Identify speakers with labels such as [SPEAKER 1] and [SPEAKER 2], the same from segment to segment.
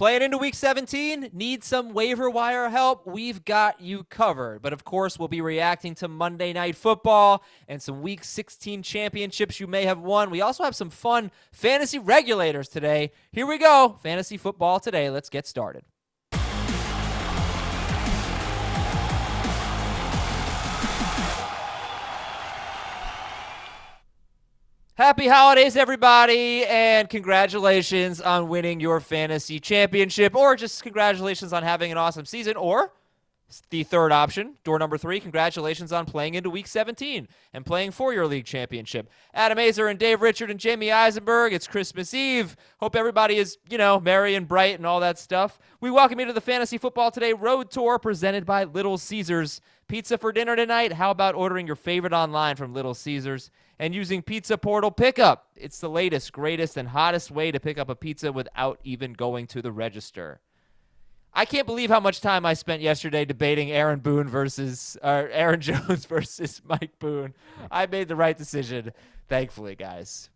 [SPEAKER 1] Playing into Week 17, need some waiver wire help? We've got you covered. But of course, we'll be reacting to Monday Night Football and some Week 16 championships you may have won. We also have some fun fantasy regulators today. Here we go. Fantasy Football Today. Let's get started. Happy holidays, everybody, and congratulations on winning your fantasy championship, or just congratulations on having an awesome season, or the third option, door number 3, congratulations on playing into Week 17 and playing for your league championship. Adam Azer and Dave Richard and Jamie Eisenberg, it's Christmas Eve. Hope everybody is, merry and bright and all that stuff. We welcome you to the Fantasy Football Today Road Tour presented by Little Caesars. Pizza for dinner tonight? How about ordering your favorite online from Little Caesars and using Pizza Portal Pickup? It's the latest, greatest, and hottest way to pick up a pizza without even going to the register. I can't believe how much time I spent yesterday debating Aaron Jones versus Mike Boone. I made the right decision, thankfully, guys.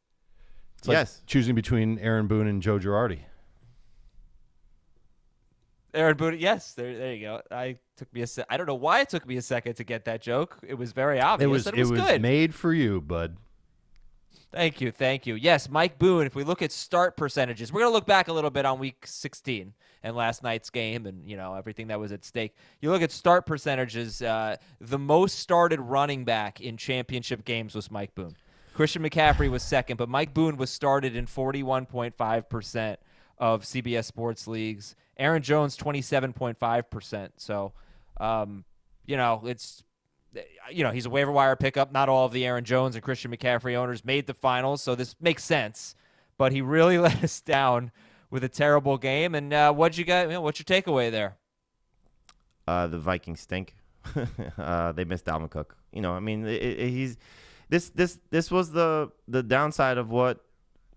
[SPEAKER 2] It's like choosing between Aaron Boone and Joe Girardi.
[SPEAKER 1] Aaron Boone, yes, there you go. I don't know why it took me a second to get that joke. It was very obvious. It was good.
[SPEAKER 2] Made for you, bud.
[SPEAKER 1] Thank you. Yes, Mike Boone, if we look at start percentages, we're going to look back a little bit on Week 16 and last night's game and, everything that was at stake. You look at start percentages, the most started running back in championship games was Mike Boone. Christian McCaffrey was second, but Mike Boone was started in 41.5% of CBS Sports leagues. Aaron Jones, 27.5%. So, it's... he's a waiver wire pickup. Not all of the Aaron Jones and Christian McCaffrey owners made the finals, so this makes sense. But he really let us down with a terrible game. And what'd you got? What's your takeaway there?
[SPEAKER 3] The Vikings stink. They missed Dalvin Cook. This was the downside of what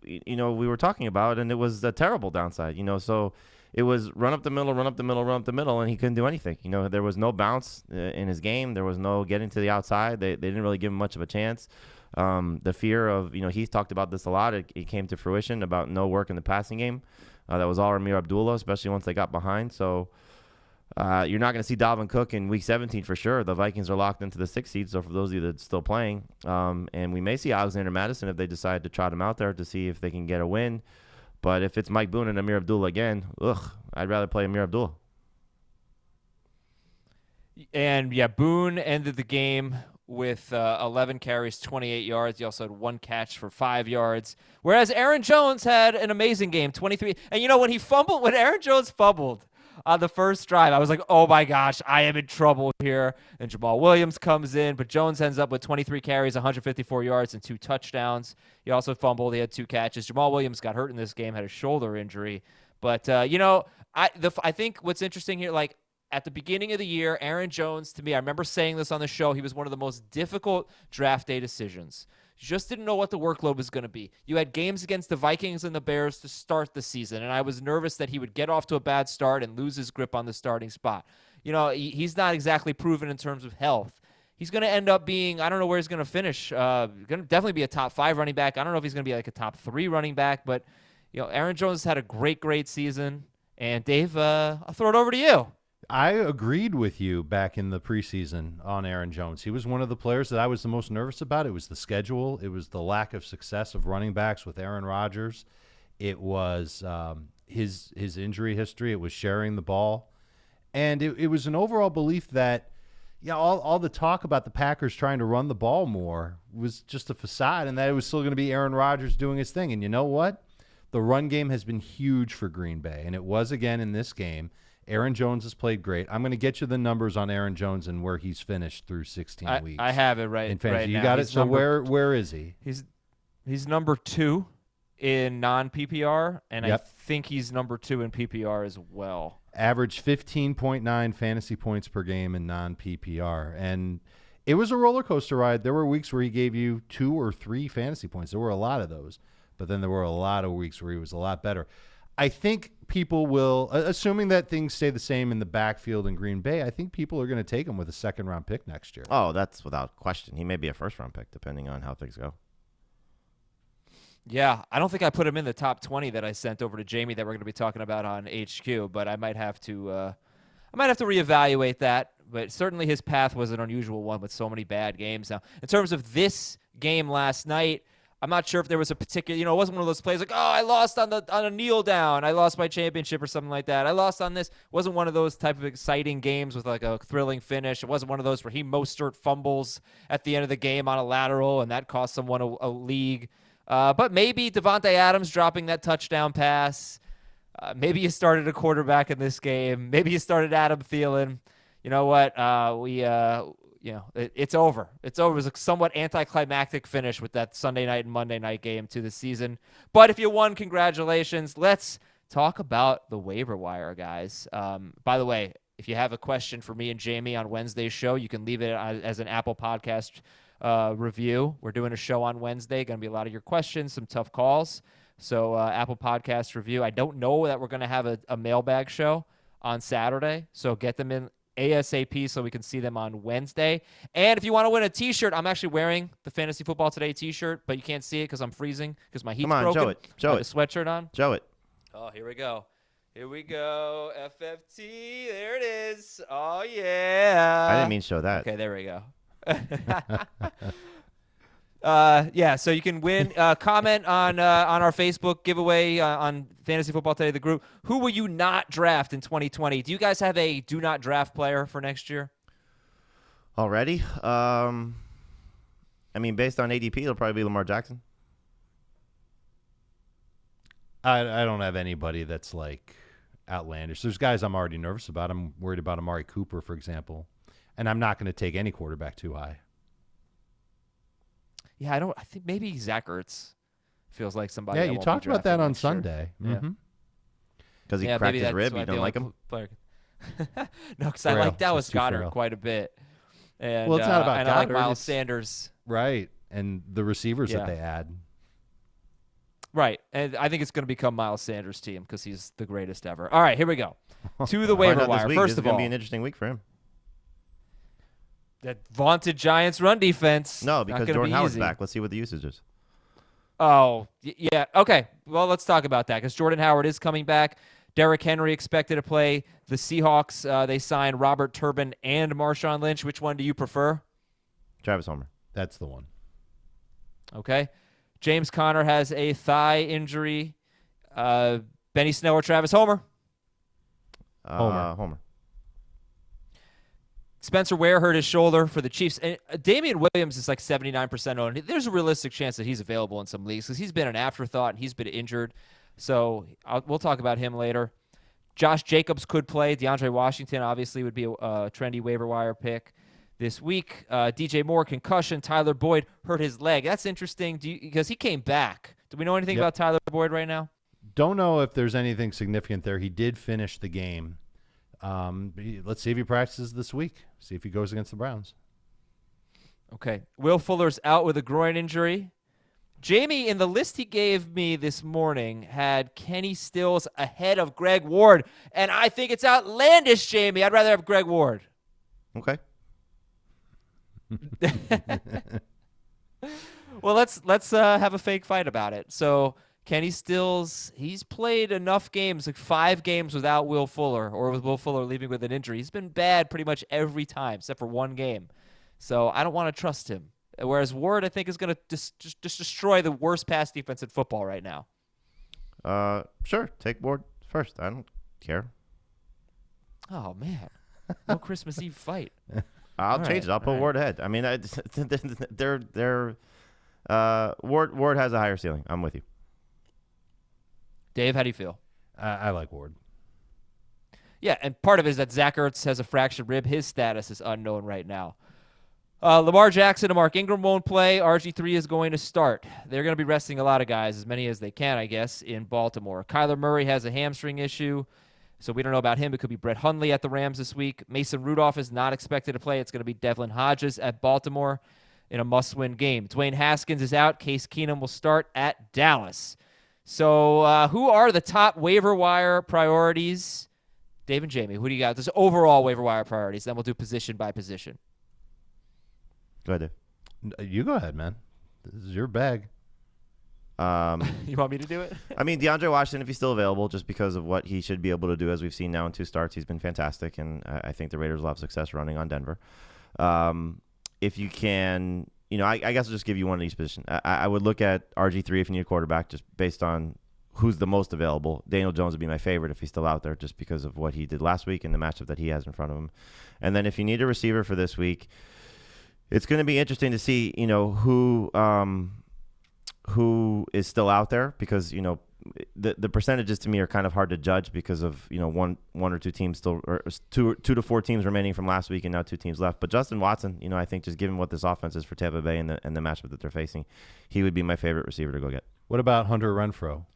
[SPEAKER 3] we were talking about, and it was a terrible downside. So. It was run up the middle, and he couldn't do anything. There was no bounce in his game. There was no getting to the outside. They didn't really give him much of a chance. The fear of, he's talked about this a lot. It came to fruition about no work in the passing game. That was all Amir Abdullah, especially once they got behind. So you're not going to see Dalvin Cook in Week 17 for sure. The Vikings are locked into the 6th seed, so for those of you that are still playing. And we may see Alexander Madison if they decide to trot him out there to see if they can get a win. But if it's Mike Boone and Amir Abdullah again, I'd rather play Amir Abdullah.
[SPEAKER 1] And, Boone ended the game with 11 carries, 28 yards. He also had 1 catch for 5 yards. Whereas Aaron Jones had an amazing game, 23. And, when Aaron Jones fumbled on the first drive, I was like, oh, my gosh, I am in trouble here. And Jamal Williams comes in, but Jones ends up with 23 carries, 154 yards, and 2 touchdowns. He also fumbled. He had 2 catches. Jamal Williams got hurt in this game, had a shoulder injury. But, I think what's interesting here, at the beginning of the year, Aaron Jones, to me, I remember saying this on the show, he was one of the most difficult draft day decisions. You just didn't know what the workload was going to be. You had games against the Vikings and the Bears to start the season, and I was nervous that he would get off to a bad start and lose his grip on the starting spot. He's not exactly proven in terms of health. He's going to end up being, I don't know where he's going to finish. Going to definitely be a top 5 running back. I don't know if he's going to be like a top 3 running back, but Aaron Jones has had a great season. And Dave, I'll throw it over to you.
[SPEAKER 2] I agreed with you back in the preseason on Aaron Jones. He was one of the players that I was the most nervous about. It was the schedule. It was the lack of success of running backs with Aaron Rodgers. It was his injury history. It was sharing the ball. And it was an overall belief that, all the talk about the Packers trying to run the ball more was just a facade, and that it was still going to be Aaron Rodgers doing his thing. And you know what? The run game has been huge for Green Bay, and it was again in this game. Aaron Jones has played great. I'm going to get you the numbers on Aaron Jones and where he's finished through 16 weeks.
[SPEAKER 1] I have it right.
[SPEAKER 2] In fantasy.
[SPEAKER 1] Right
[SPEAKER 2] you
[SPEAKER 1] now.
[SPEAKER 2] got it. So where is he?
[SPEAKER 1] He's number 2 in non-PPR, and I think he's number 2 in PPR as well.
[SPEAKER 2] Averaged 15.9 fantasy points per game in non-PPR, and it was a roller coaster ride. There were weeks where he gave you 2 or 3 fantasy points. There were a lot of those, but then there were a lot of weeks where he was a lot better. I think people will, assuming that things stay the same in the backfield in Green Bay, I think people are going to take him with a second-round pick next year.
[SPEAKER 3] Oh, that's without question. He may be a first-round pick, depending on how things go.
[SPEAKER 1] Yeah, I don't think I put him in the top 20 that I sent over to Jamie that we're going to be talking about on HQ, but I might have to reevaluate that. But certainly his path was an unusual one with so many bad games. Now, in terms of this game last night, I'm not sure if there was a particular, it wasn't one of those plays like, oh, I lost on a kneel down, I lost my championship or something like that. I lost on this. It wasn't one of those type of exciting games with like a thrilling finish. It wasn't one of those where Mostert fumbles at the end of the game on a lateral and that cost someone a league. But maybe Devontae Adams dropping that touchdown pass. Maybe you started a quarterback in this game. Maybe you started Adam Thielen. You know what? It's over. It's over. It was a somewhat anticlimactic finish with that Sunday night and Monday night game to the season. But if you won, congratulations. Let's talk about the waiver wire, guys. By the way, if you have a question for me and Jamie on Wednesday's show, you can leave it as an Apple Podcast review. We're doing a show on Wednesday. Going to be a lot of your questions, some tough calls. So Apple Podcast review. I don't know that we're going to have a mailbag show on Saturday. So get them in ASAP so we can see them on Wednesday. And if you want to win a T-shirt, I'm actually wearing the Fantasy Football Today T-shirt, but you can't see it because I'm freezing because my heat's broken.
[SPEAKER 3] Show it. Show
[SPEAKER 1] I have
[SPEAKER 3] it.
[SPEAKER 1] a sweatshirt on.
[SPEAKER 3] Show it.
[SPEAKER 1] Oh, here we go. Here we go. FFT. There it is. Oh, yeah.
[SPEAKER 3] I didn't mean show that.
[SPEAKER 1] Okay, there we go. So you can win. Comment on our Facebook giveaway on Fantasy Football Today, the group. Who will you not draft in 2020? Do you guys have a do not draft player for next year?
[SPEAKER 3] Already? Based on ADP, it'll probably be Lamar Jackson.
[SPEAKER 2] I don't have anybody that's like outlandish. There's guys I'm already nervous about. I'm worried about Amari Cooper, for example, and I'm not going to take any quarterback too high.
[SPEAKER 1] Yeah, I think maybe Zach Ertz feels like somebody.
[SPEAKER 2] Yeah,
[SPEAKER 1] I
[SPEAKER 2] you
[SPEAKER 1] won't
[SPEAKER 2] talked
[SPEAKER 1] be
[SPEAKER 2] about that
[SPEAKER 1] drafting
[SPEAKER 2] on
[SPEAKER 1] next year.
[SPEAKER 2] Sunday.
[SPEAKER 1] Yeah.
[SPEAKER 2] Mm-hmm.
[SPEAKER 3] Because he cracked his rib, you
[SPEAKER 1] the
[SPEAKER 3] don't like
[SPEAKER 1] only
[SPEAKER 3] him?
[SPEAKER 1] player. No, because I
[SPEAKER 2] Frail.
[SPEAKER 1] like Dallas
[SPEAKER 2] Just too
[SPEAKER 1] Goddard
[SPEAKER 2] frail.
[SPEAKER 1] quite a bit. And,
[SPEAKER 2] Well, it's not about
[SPEAKER 1] and I like
[SPEAKER 2] Goddard,
[SPEAKER 1] Miles
[SPEAKER 2] it's-
[SPEAKER 1] Sanders.
[SPEAKER 2] Right, and the receivers
[SPEAKER 1] Yeah.
[SPEAKER 2] that they add.
[SPEAKER 1] Right, and I think it's going to become Miles Sanders' team because he's the greatest ever. All right, here we go. To the
[SPEAKER 3] Why
[SPEAKER 1] waiver
[SPEAKER 3] not this
[SPEAKER 1] wire.
[SPEAKER 3] week?
[SPEAKER 1] First
[SPEAKER 3] This is
[SPEAKER 1] of
[SPEAKER 3] going
[SPEAKER 1] all,
[SPEAKER 3] to be an interesting week for him.
[SPEAKER 1] that vaunted Giants run defense.
[SPEAKER 3] No,
[SPEAKER 1] Not
[SPEAKER 3] because
[SPEAKER 1] gonna
[SPEAKER 3] Jordan
[SPEAKER 1] be
[SPEAKER 3] Howard's
[SPEAKER 1] easy.
[SPEAKER 3] back. Let's see what the usage is.
[SPEAKER 1] Oh, yeah. Okay. Well, let's talk about that because Jordan Howard is coming back. Derrick Henry expected to play. The Seahawks, they signed Robert Turbin and Marshawn Lynch. Which one do you prefer?
[SPEAKER 3] Travis Homer.
[SPEAKER 2] That's the one.
[SPEAKER 1] Okay. James Conner has a thigh injury. Benny Snell or Travis Homer?
[SPEAKER 3] Homer.
[SPEAKER 1] Spencer Ware hurt his shoulder for the Chiefs. And Damian Williams is like 79% owned. There's a realistic chance that he's available in some leagues because he's been an afterthought and he's been injured. So we'll talk about him later. Josh Jacobs could play. DeAndre Washington obviously would be a trendy waiver wire pick this week. DJ Moore, concussion. Tyler Boyd hurt his leg. That's interesting because he came back. Do we know anything
[SPEAKER 2] Yep.
[SPEAKER 1] about Tyler Boyd right now?
[SPEAKER 2] Don't know if there's anything significant there. He did finish the game. Let's see if he practices this week. See if he goes against the Browns.
[SPEAKER 1] Okay. Will Fuller's out with a groin injury. Jamie, in the list he gave me this morning, had Kenny Stills ahead of Greg Ward. And I think it's outlandish, Jamie. I'd rather have Greg Ward.
[SPEAKER 3] Okay.
[SPEAKER 1] Well, let's have a fake fight about it. So Kenny Stills, he's played enough games, like 5 games without Will Fuller, or with Will Fuller leaving with an injury. He's been bad pretty much every time, except for 1 game. So I don't want to trust him. Whereas Ward, I think, is going to just destroy the worst pass defense in football right now.
[SPEAKER 3] Sure. Take Ward first. I don't care.
[SPEAKER 1] Oh, man. No Christmas Eve fight.
[SPEAKER 3] I'll change it. I'll put Ward ahead. I mean, Ward has a higher ceiling. I'm with you.
[SPEAKER 1] Dave, how do you feel?
[SPEAKER 2] I like Ward.
[SPEAKER 1] Yeah, and part of it is that Zach Ertz has a fractured rib. His status is unknown right now. Lamar Jackson and Mark Ingram won't play. RG3 is going to start. They're going to be resting a lot of guys, as many as they can, I guess, in Baltimore. Kyler Murray has a hamstring issue, so we don't know about him. It could be Brett Hundley at the Rams this week. Mason Rudolph is not expected to play. It's going to be Devlin Hodges at Baltimore in a must-win game. Dwayne Haskins is out. Case Keenum will start at Dallas. So who are the top waiver wire priorities? Dave and Jamie, who do you got? This overall waiver wire priorities. Then we'll do position by position.
[SPEAKER 3] Go ahead, Dave.
[SPEAKER 2] You go ahead, man. This is your bag.
[SPEAKER 1] You want me to do it?
[SPEAKER 3] I mean, DeAndre Washington, if he's still available, just because of what he should be able to do, as we've seen now in 2 starts, he's been fantastic, and I think the Raiders will have success running on Denver. If you can, I guess I'll just give you one of these positions. I would look at RG3 if you need a quarterback, just based on who's the most available. Daniel Jones would be my favorite if he's still out there, just because of what he did last week and the matchup that he has in front of him. And then if you need a receiver for this week, it's going to be interesting to see, who is still out there, because the percentages to me are kind of hard to judge because of one or two teams still, or two to 4 teams remaining from last week and now 2 teams left. But Justin Watson, I think just given what this offense is for Tampa Bay and the matchup that they're facing, he would be my favorite receiver to go get.
[SPEAKER 2] What about Hunter Renfrow?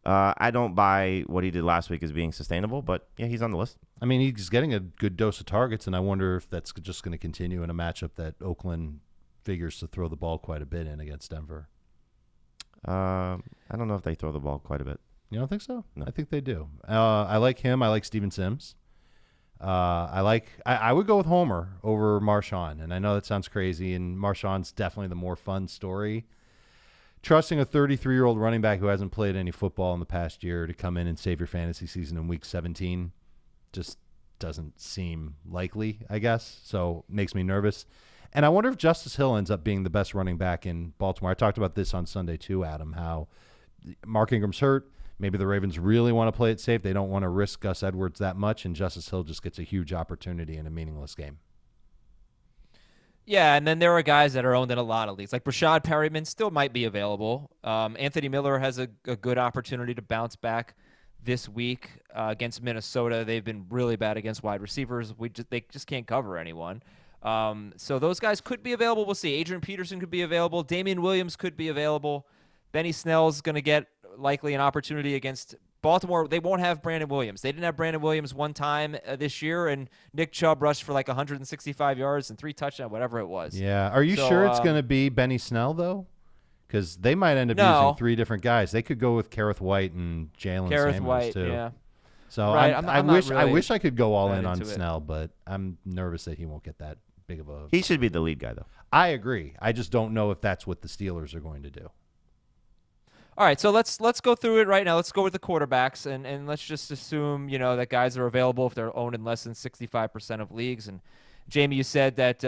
[SPEAKER 3] I don't buy what he did last week as being sustainable, but yeah, he's on the list.
[SPEAKER 2] I mean, he's getting a good dose of targets, and I wonder if that's just going to continue in a matchup that Oakland figures to throw the ball quite a bit in against Denver.
[SPEAKER 3] I don't know if they throw the ball quite a bit.
[SPEAKER 2] You don't think so?
[SPEAKER 3] No.
[SPEAKER 2] I think they do. I like him. I like Steven Sims. I would go with Homer over Marshawn, and I know that sounds crazy, and Marshawn's definitely the more fun story. Trusting a 33-year-old running back who hasn't played any football in the past year to come in and save your fantasy season in week 17 just doesn't seem likely, I guess. So makes me nervous. And I wonder if Justice Hill ends up being the best running back in Baltimore. I talked about this on Sunday too, Adam, how Mark Ingram's hurt. Maybe the Ravens really want to play it safe. They don't want to risk Gus Edwards that much, and Justice Hill just gets a huge opportunity in a meaningless game.
[SPEAKER 1] Yeah, and then there are guys that are owned in a lot of leagues. Like Rashad Perryman still might be available. Anthony Miller has a good opportunity to bounce back this week against Minnesota. They've been really bad against wide receivers. They just can't cover anyone. So those guys could be available. We'll see. Adrian Peterson could be available. Damian Williams could be available. Benny Snell's going to get likely an opportunity against Baltimore. They won't have Brandon Williams. They didn't have Brandon Williams one time this year, and Nick Chubb rushed for like 165 yards and 3 touchdowns, whatever it was.
[SPEAKER 2] Yeah. Are you sure it's going to be Benny Snell, though? Because they might end up using 3 different guys. They could go with Kareth White and Jalen Samuels,
[SPEAKER 1] White,
[SPEAKER 2] too.
[SPEAKER 1] Yeah.
[SPEAKER 2] So
[SPEAKER 1] right.
[SPEAKER 2] I wish I could go all in on
[SPEAKER 1] into it.
[SPEAKER 2] Snell, but I'm nervous that he won't get that big of a...
[SPEAKER 3] He should be the lead guy, though.
[SPEAKER 2] I agree. I just don't know if that's what the Steelers are going to do.
[SPEAKER 1] All right, so let's go through it right now. Let's go with the quarterbacks, and let's just assume that guys are available if they're owned in less than 65% of leagues. And Jamie, you said that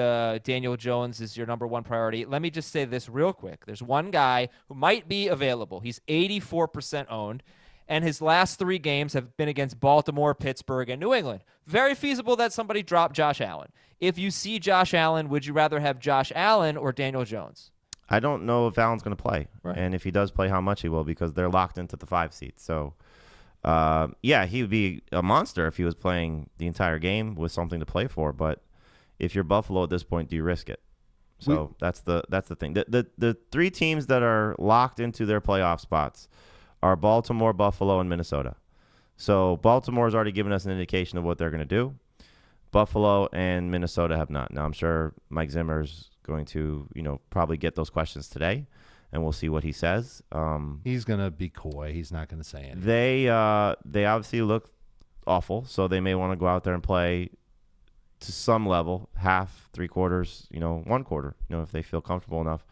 [SPEAKER 1] Daniel Jones is your number 1 priority. Let me just say this real quick. There's one guy who might be available. He's 84% owned, and his last 3 games have been against Baltimore, Pittsburgh, and New England. Very feasible that somebody dropped Josh Allen. If you see Josh Allen, would you rather have Josh Allen or Daniel Jones?
[SPEAKER 3] I don't know if Allen's going to play.
[SPEAKER 2] Right.
[SPEAKER 3] And if he does play, how much he will, because they're locked into the 5 seat. So, yeah, he would be a monster if he was playing the entire game with something to play for. But if you're Buffalo at this point, do you risk it? So that's the thing. The 3 teams that are locked into their playoff spots are Baltimore, Buffalo, and Minnesota. So Baltimore has already given us an indication of what they're going to do. Buffalo and Minnesota have not. Now, I'm sure Mike Zimmer's going to, probably get those questions today, and we'll see what he says.
[SPEAKER 2] He's going to be coy. He's not going to say anything.
[SPEAKER 3] They obviously look awful, so they may want to go out there and play to some level, half, 3/4, 1/4, if they feel comfortable enough.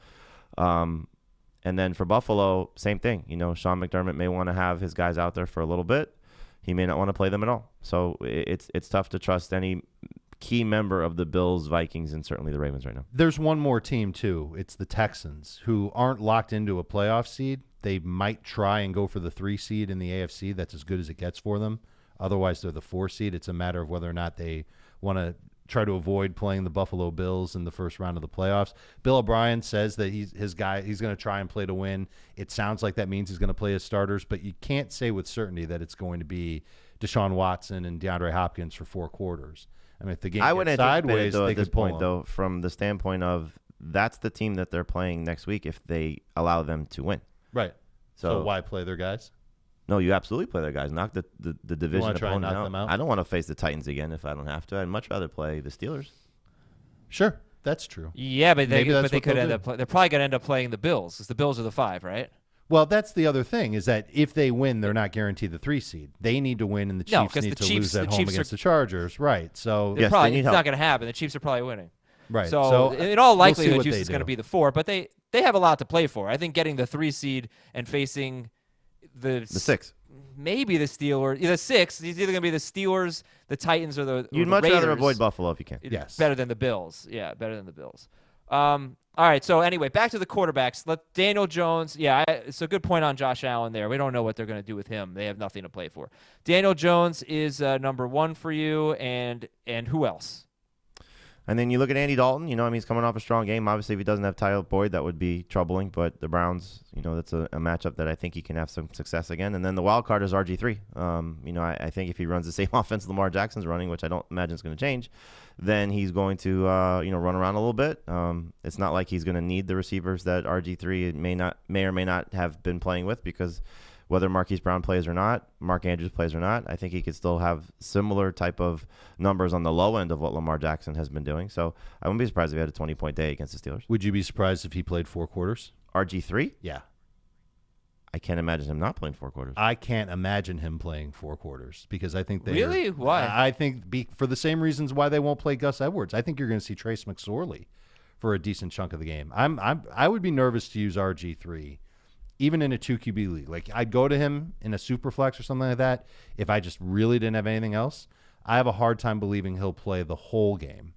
[SPEAKER 3] And then for Buffalo, same thing. Sean McDermott may want to have his guys out there for a little bit. He may not want to play them at all. So it's tough to trust any key member of the Bills, Vikings, and certainly the Ravens right now.
[SPEAKER 2] There's one more team, too. It's the Texans, who aren't locked into a playoff seed. They might try and go for the 3 seed in the AFC. That's as good as it gets for them. Otherwise, they're the 4 seed. It's a matter of whether or not they want to try to avoid playing the Buffalo Bills in the first round of the playoffs. Bill O'Brien says that he's going to try and play to win. It sounds like that means he's going to play his starters, but you can't say with certainty that it's going to be Deshaun Watson and DeAndre Hopkins for 4 quarters. I mean, if the game gets sideways,
[SPEAKER 3] though,
[SPEAKER 2] they
[SPEAKER 3] at this
[SPEAKER 2] could pull
[SPEAKER 3] point,
[SPEAKER 2] him.
[SPEAKER 3] though, from the standpoint of that's the team that they're playing next week if they allow them to win.
[SPEAKER 2] Right. So why play their guys?
[SPEAKER 3] No, you absolutely play their guys. Knock the division
[SPEAKER 2] try and
[SPEAKER 3] opponent
[SPEAKER 2] knock them out?
[SPEAKER 3] I don't want to face the Titans again if I don't have to. I'd much rather play the Steelers.
[SPEAKER 2] Sure, that's true.
[SPEAKER 1] Yeah, but they
[SPEAKER 2] Maybe
[SPEAKER 1] could end up. They're probably going to end up playing the Bills, because the Bills are the 5, right?
[SPEAKER 2] Well, that's the other thing, is that if they win, they're not guaranteed the 3 seed. They need to win, and the Chiefs need to lose at home against the Chargers. Right. So
[SPEAKER 3] Yes,
[SPEAKER 1] probably,
[SPEAKER 3] they need
[SPEAKER 1] it's
[SPEAKER 3] help.
[SPEAKER 1] not going to happen. The Chiefs are probably winning.
[SPEAKER 2] Right.
[SPEAKER 1] So in all
[SPEAKER 2] we'll see
[SPEAKER 1] likelihood,
[SPEAKER 2] what they
[SPEAKER 1] Houston's going to
[SPEAKER 2] do.
[SPEAKER 1] be the 4, but they have a lot to play for. I think getting the 3 seed and facing the
[SPEAKER 3] 6.
[SPEAKER 1] maybe the Steelers, the 6. It's either going to be the Steelers, the Titans, or the
[SPEAKER 3] You'd
[SPEAKER 1] the
[SPEAKER 3] much rather
[SPEAKER 1] Raiders.
[SPEAKER 3] avoid Buffalo if you can.
[SPEAKER 2] Yes.
[SPEAKER 1] Better than the Bills. Yeah, better than the Bills. All right, so anyway, back to the quarterbacks. Daniel Jones. Yeah, it's a good point on Josh Allen there. We don't know what they're going to do with him. They have nothing to play for. Daniel Jones is number 1 for you, and who else?
[SPEAKER 3] And then you look at Andy Dalton. He's coming off a strong game. Obviously, if he doesn't have Tyler Boyd, that would be troubling. But the Browns, that's a matchup that I think he can have some success again. And then the wild card is RG3. I think if he runs the same offense Lamar Jackson's running, which I don't imagine is going to change, then he's going to run around a little bit. It's not like he's going to need the receivers that RG3 may or may not have been playing with, because whether Marquise Brown plays or not, Mark Andrews plays or not, I think he could still have similar type of numbers on the low end of what Lamar Jackson has been doing. So I wouldn't be surprised if he had a 20-point day against the Steelers.
[SPEAKER 2] Would you be surprised if he played 4 quarters?
[SPEAKER 3] RG3?
[SPEAKER 2] Yeah.
[SPEAKER 3] I can't imagine him not playing 4 quarters.
[SPEAKER 2] I can't imagine him playing 4 quarters because I think they
[SPEAKER 1] Really? Why?
[SPEAKER 2] I think for the same reasons why they won't play Gus Edwards. I think you're going to see Trace McSorley for a decent chunk of the game. I would be nervous to use RG3 even in a 2 QB league. Like, I'd go to him in a super flex or something like that if I just really didn't have anything else. I have a hard time believing he'll play the whole game.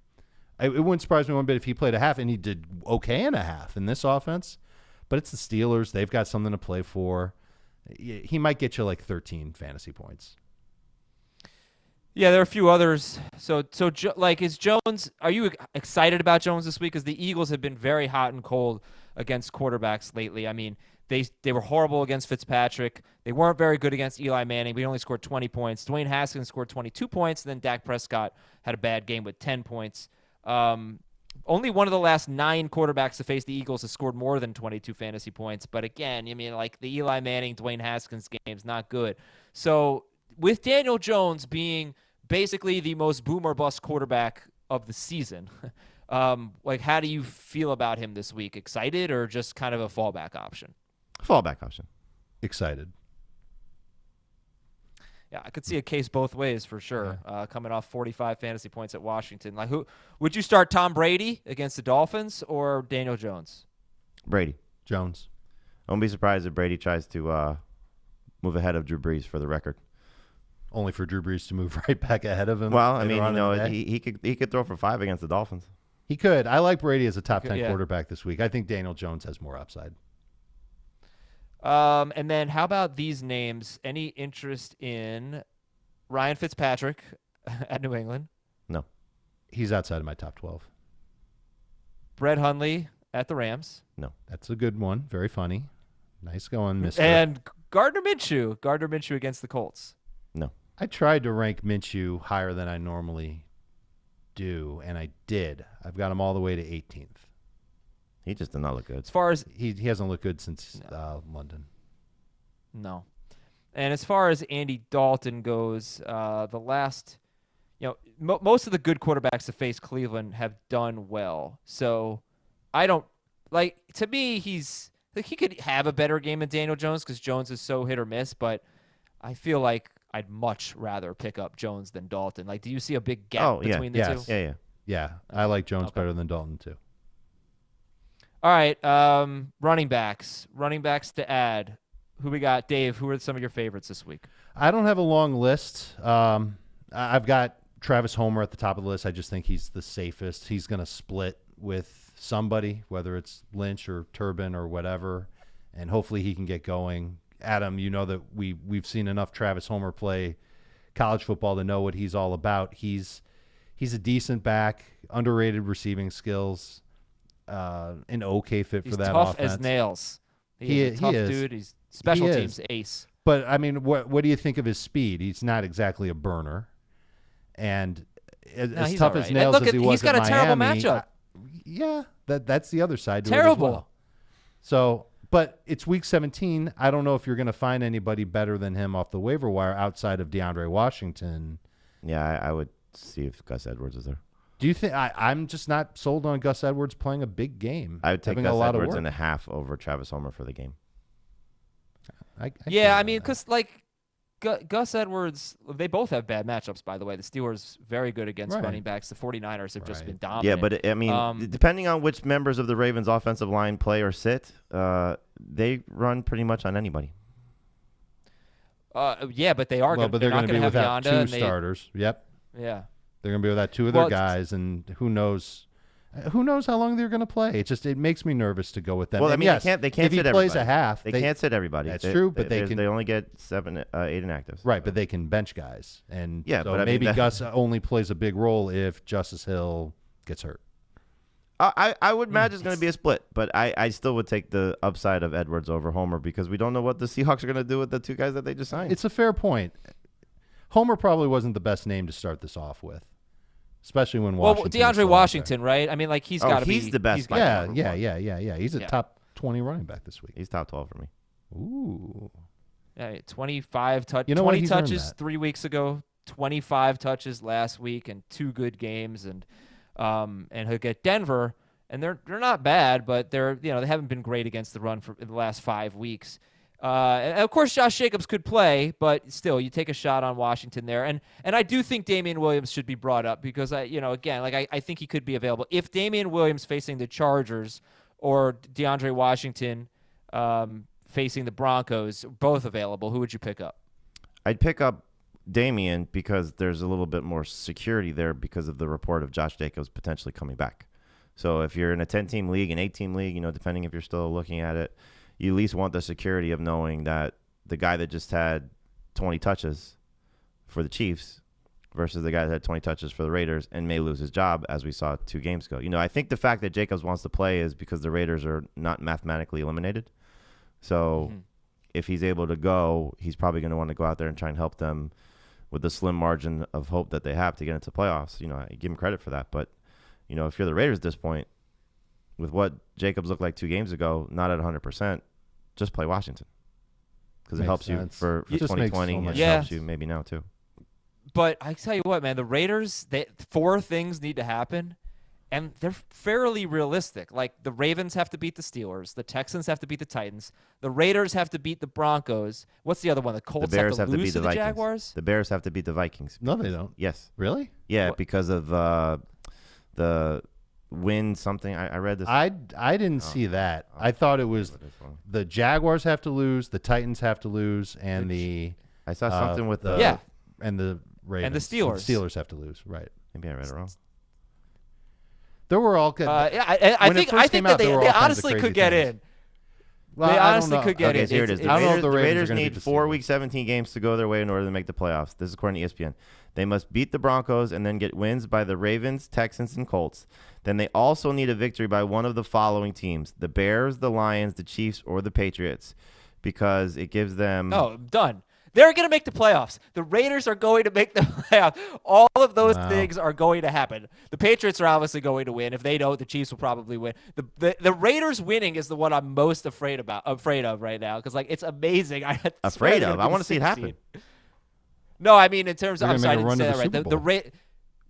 [SPEAKER 2] It wouldn't surprise me one bit if he played a half, and he did okay in a half in this offense. But it's the Steelers. They've got something to play for. He might get you like 13 fantasy points.
[SPEAKER 1] Yeah, there are a few others. So is Jones? Are you excited about Jones this week? Because the Eagles have been very hot and cold against quarterbacks lately. I mean, they were horrible against Fitzpatrick. They weren't very good against Eli Manning. We only scored 20 points. Dwayne Haskins scored 22 points. And then Dak Prescott had a bad game with 10 points. Only one of the last 9 quarterbacks to face the Eagles has scored more than 22 fantasy points. But again, like the Eli Manning, Dwayne Haskins game's not good. So with Daniel Jones being basically the most boom or bust quarterback of the season, how do you feel about him this week? Excited or just kind of a fallback option?
[SPEAKER 3] Fallback option.
[SPEAKER 2] Excited.
[SPEAKER 1] Yeah, I could see a case both ways for sure. Coming off 45 fantasy points at Washington, who would you start? Tom Brady against the Dolphins or Daniel Jones?
[SPEAKER 3] Brady.
[SPEAKER 2] Jones.
[SPEAKER 3] I won't be surprised if Brady tries to move ahead of Drew Brees for the record.
[SPEAKER 2] Only for Drew Brees to move right back ahead of him.
[SPEAKER 3] Well, I mean, he could throw for 5 against the Dolphins.
[SPEAKER 2] He could. I like Brady as a top 10
[SPEAKER 1] yeah.
[SPEAKER 2] quarterback this week. I think Daniel Jones has more upside.
[SPEAKER 1] And then how about these names? Any interest in Ryan Fitzpatrick at New England?
[SPEAKER 3] No.
[SPEAKER 2] He's outside of my top 12.
[SPEAKER 1] Brett Hundley at the Rams.
[SPEAKER 3] No.
[SPEAKER 2] That's a good one. Very funny. Nice going, mister.
[SPEAKER 1] And Gardner Minshew. Gardner Minshew against the Colts.
[SPEAKER 3] No.
[SPEAKER 2] I tried to rank Minshew higher than I normally do, and I did. I've got him all the way to 18th.
[SPEAKER 3] He just did not look good.
[SPEAKER 1] As far as
[SPEAKER 2] He hasn't looked good since London.
[SPEAKER 1] No. And as far as Andy Dalton goes, the last, most of the good quarterbacks to face Cleveland have done well. So I don't to me, he could have a better game than Daniel Jones because Jones is so hit or miss, but I feel like I'd much rather pick up Jones than Dalton. Do you see a big gap between the two?
[SPEAKER 3] Yeah.
[SPEAKER 2] Yeah, I like Jones better than Dalton, too.
[SPEAKER 1] All right, running backs to add. Who we got? Dave, who are some of your favorites this week?
[SPEAKER 2] I don't have a long list. I've got Travis Homer at the top of the list. I just think he's the safest. He's going to split with somebody, whether it's Lynch or Turbin or whatever, and hopefully he can get going. Adam, you know that we've seen enough Travis Homer play college football to know what he's all about. He's a decent back, underrated receiving skills, an okay fit for that
[SPEAKER 1] tough
[SPEAKER 2] offense.
[SPEAKER 1] as nails. He's a tough dude. He's special teams ace.
[SPEAKER 2] But I mean, what do you think of his speed? He's not exactly a burner, and as tough as nails as he was
[SPEAKER 1] he's got
[SPEAKER 2] at
[SPEAKER 1] a terrible
[SPEAKER 2] Miami,
[SPEAKER 1] matchup.
[SPEAKER 2] Yeah, that's the other side to it as
[SPEAKER 1] Terrible.
[SPEAKER 2] well. So, but it's week 17. I don't know if you're going to find anybody better than him off the waiver wire outside of DeAndre Washington.
[SPEAKER 3] Yeah, I would see if Gus Edwards is there.
[SPEAKER 2] Do you think I'm just not sold on Gus Edwards playing a big game?
[SPEAKER 3] I would take
[SPEAKER 2] having
[SPEAKER 3] Gus
[SPEAKER 2] a lot
[SPEAKER 3] Edwards
[SPEAKER 2] of
[SPEAKER 3] in a
[SPEAKER 2] work.
[SPEAKER 3] half over Travis Homer for the game.
[SPEAKER 2] I
[SPEAKER 1] Yeah,
[SPEAKER 2] can't
[SPEAKER 1] I
[SPEAKER 2] do
[SPEAKER 1] mean,
[SPEAKER 2] that.
[SPEAKER 1] because Gus Edwards, they both have bad matchups, by the way. The Steelers very good against
[SPEAKER 2] Right.
[SPEAKER 1] running backs. The 49ers have just
[SPEAKER 2] Right.
[SPEAKER 1] been dominant.
[SPEAKER 3] Yeah, but I mean, depending on which members of the Ravens' offensive line play or sit, they run pretty much on anybody.
[SPEAKER 1] yeah, but they are
[SPEAKER 2] Well,
[SPEAKER 1] going
[SPEAKER 2] but they're
[SPEAKER 1] not
[SPEAKER 2] going to be
[SPEAKER 1] have
[SPEAKER 2] without
[SPEAKER 1] Yonda,
[SPEAKER 2] two
[SPEAKER 1] and
[SPEAKER 2] starters. Yep.
[SPEAKER 1] Yeah.
[SPEAKER 2] They're going to be without two of their
[SPEAKER 1] Well,
[SPEAKER 2] guys, and who knows how long they're going to play. It makes me nervous to go with them.
[SPEAKER 3] Well, I
[SPEAKER 2] And
[SPEAKER 3] mean,
[SPEAKER 2] yes,
[SPEAKER 3] they can't
[SPEAKER 2] if he
[SPEAKER 3] sit
[SPEAKER 2] plays
[SPEAKER 3] everybody.
[SPEAKER 2] a half,
[SPEAKER 3] They can't sit everybody.
[SPEAKER 2] That's true, but they can.
[SPEAKER 3] They only get 8 inactives.
[SPEAKER 2] Right, but they can bench guys, and
[SPEAKER 3] Yeah,
[SPEAKER 2] so
[SPEAKER 3] but I mean,
[SPEAKER 2] maybe
[SPEAKER 3] that-
[SPEAKER 2] Gus only plays a big role if Justice Hill gets hurt.
[SPEAKER 3] I would imagine it's going to be a split, but I still would take the upside of Edwards over Homer because we don't know what the Seahawks are going to do with the two guys that they just signed.
[SPEAKER 2] It's a fair point. Homer probably wasn't the best name to start this off with, especially when
[SPEAKER 1] Well,
[SPEAKER 2] Washington. was still
[SPEAKER 1] DeAndre
[SPEAKER 2] out
[SPEAKER 1] Washington, right? I mean, like he's got to be.
[SPEAKER 3] he's the best
[SPEAKER 1] he's
[SPEAKER 3] by
[SPEAKER 1] gotta
[SPEAKER 3] far.
[SPEAKER 2] there.
[SPEAKER 3] number
[SPEAKER 2] Yeah. He's a
[SPEAKER 1] Yeah.
[SPEAKER 2] top 20 running back this week.
[SPEAKER 3] He's top 12 for me.
[SPEAKER 2] Ooh.
[SPEAKER 1] Yeah, 25
[SPEAKER 2] You know what?
[SPEAKER 1] 20
[SPEAKER 2] He's earned
[SPEAKER 1] touches
[SPEAKER 2] that.
[SPEAKER 1] 3 weeks ago, 25 touches last week, and 2 good games, and he'll get Denver, and they're not bad, but they haven't been great against the run in the last 5 weeks. And of course, Josh Jacobs could play, but still, you take a shot on Washington there, and I do think Damian Williams should be brought up because I think he could be available if Damian Williams facing the Chargers or DeAndre Washington facing the Broncos, both available. Who would you pick up?
[SPEAKER 3] I'd pick up Damian because there's a little bit more security there because of the report of Josh Jacobs potentially coming back. So if you're in a 10-team league, an 8-team league, depending if you're still looking at it, you at least want the security of knowing that the guy that just had 20 touches for the Chiefs versus the guy that had 20 touches for the Raiders and may lose his job, as we saw 2 games ago. I think the fact that Jacobs wants to play is because the Raiders are not mathematically eliminated. So if he's able to go, he's probably going to want to go out there and try and help them with the slim margin of hope that they have to get into playoffs. I give him credit for that. But, if you're the Raiders at this point, with what Jacobs looked like 2 games ago, not at 100%, just play Washington. Because it
[SPEAKER 2] Makes
[SPEAKER 3] helps
[SPEAKER 2] sense.
[SPEAKER 3] you for
[SPEAKER 2] It just makes
[SPEAKER 3] 2020
[SPEAKER 2] so
[SPEAKER 3] and
[SPEAKER 2] much
[SPEAKER 3] it
[SPEAKER 1] sense.
[SPEAKER 3] helps you maybe now too.
[SPEAKER 1] But I tell you what, man, the Raiders, 4 things need to happen, and they're fairly realistic. Like the Ravens have to beat the Steelers, the Texans have to beat the Titans, the Raiders have to beat the Broncos. What's the other one? The Colts
[SPEAKER 3] The Bears
[SPEAKER 1] have to
[SPEAKER 3] beat
[SPEAKER 1] lose
[SPEAKER 3] the
[SPEAKER 1] to the
[SPEAKER 3] Vikings.
[SPEAKER 1] Jaguars.
[SPEAKER 3] The Bears have to beat the Vikings.
[SPEAKER 2] No, they don't.
[SPEAKER 3] Yes.
[SPEAKER 2] Really?
[SPEAKER 3] Yeah,
[SPEAKER 1] What?
[SPEAKER 3] because of the win something. I read this.
[SPEAKER 2] I didn't see that. I thought it was the Jaguars have to lose, the Titans have to lose, and
[SPEAKER 3] I saw something with the.
[SPEAKER 1] Yeah.
[SPEAKER 2] and the Ravens.
[SPEAKER 1] Steelers.
[SPEAKER 2] The Steelers have to lose. Right.
[SPEAKER 3] Maybe I read it wrong.
[SPEAKER 2] There were all.
[SPEAKER 1] I
[SPEAKER 2] When it
[SPEAKER 1] think
[SPEAKER 2] first
[SPEAKER 1] I think
[SPEAKER 2] came
[SPEAKER 1] that
[SPEAKER 2] out, there
[SPEAKER 1] they
[SPEAKER 2] were all kinds of
[SPEAKER 1] honestly
[SPEAKER 2] crazy
[SPEAKER 1] could get
[SPEAKER 2] things.
[SPEAKER 1] in.
[SPEAKER 2] Well,
[SPEAKER 1] They
[SPEAKER 2] I don't
[SPEAKER 1] honestly
[SPEAKER 2] know.
[SPEAKER 1] could get
[SPEAKER 3] Okay,
[SPEAKER 1] in.
[SPEAKER 3] so here it is.
[SPEAKER 2] I don't know if the
[SPEAKER 3] The
[SPEAKER 2] Ravens are
[SPEAKER 3] Raiders
[SPEAKER 2] gonna beat
[SPEAKER 3] need
[SPEAKER 2] the
[SPEAKER 3] 4
[SPEAKER 2] Steelers.
[SPEAKER 3] week 17 games to go their way in order to make the playoffs. This is according to ESPN. They must beat the Broncos and then get wins by the Ravens, Texans, and Colts. Then they also need a victory by one of the following teams: the Bears, the Lions, the Chiefs, or the Patriots, because it gives them.
[SPEAKER 1] Oh, done. They're going to make the playoffs. The Raiders are going to make the playoffs. All of those things are going to happen. The Patriots are obviously going to win. If they don't, the Chiefs will probably win. The Raiders winning is the one I'm most afraid of right now because it's amazing.
[SPEAKER 3] Afraid of? I want to see it happen.
[SPEAKER 1] No, I mean in terms of
[SPEAKER 2] They're
[SPEAKER 1] I'm
[SPEAKER 2] gonna
[SPEAKER 1] sorry, I
[SPEAKER 2] make a
[SPEAKER 1] didn't say
[SPEAKER 2] run
[SPEAKER 1] that
[SPEAKER 2] to the
[SPEAKER 1] right.
[SPEAKER 2] Super Bowl.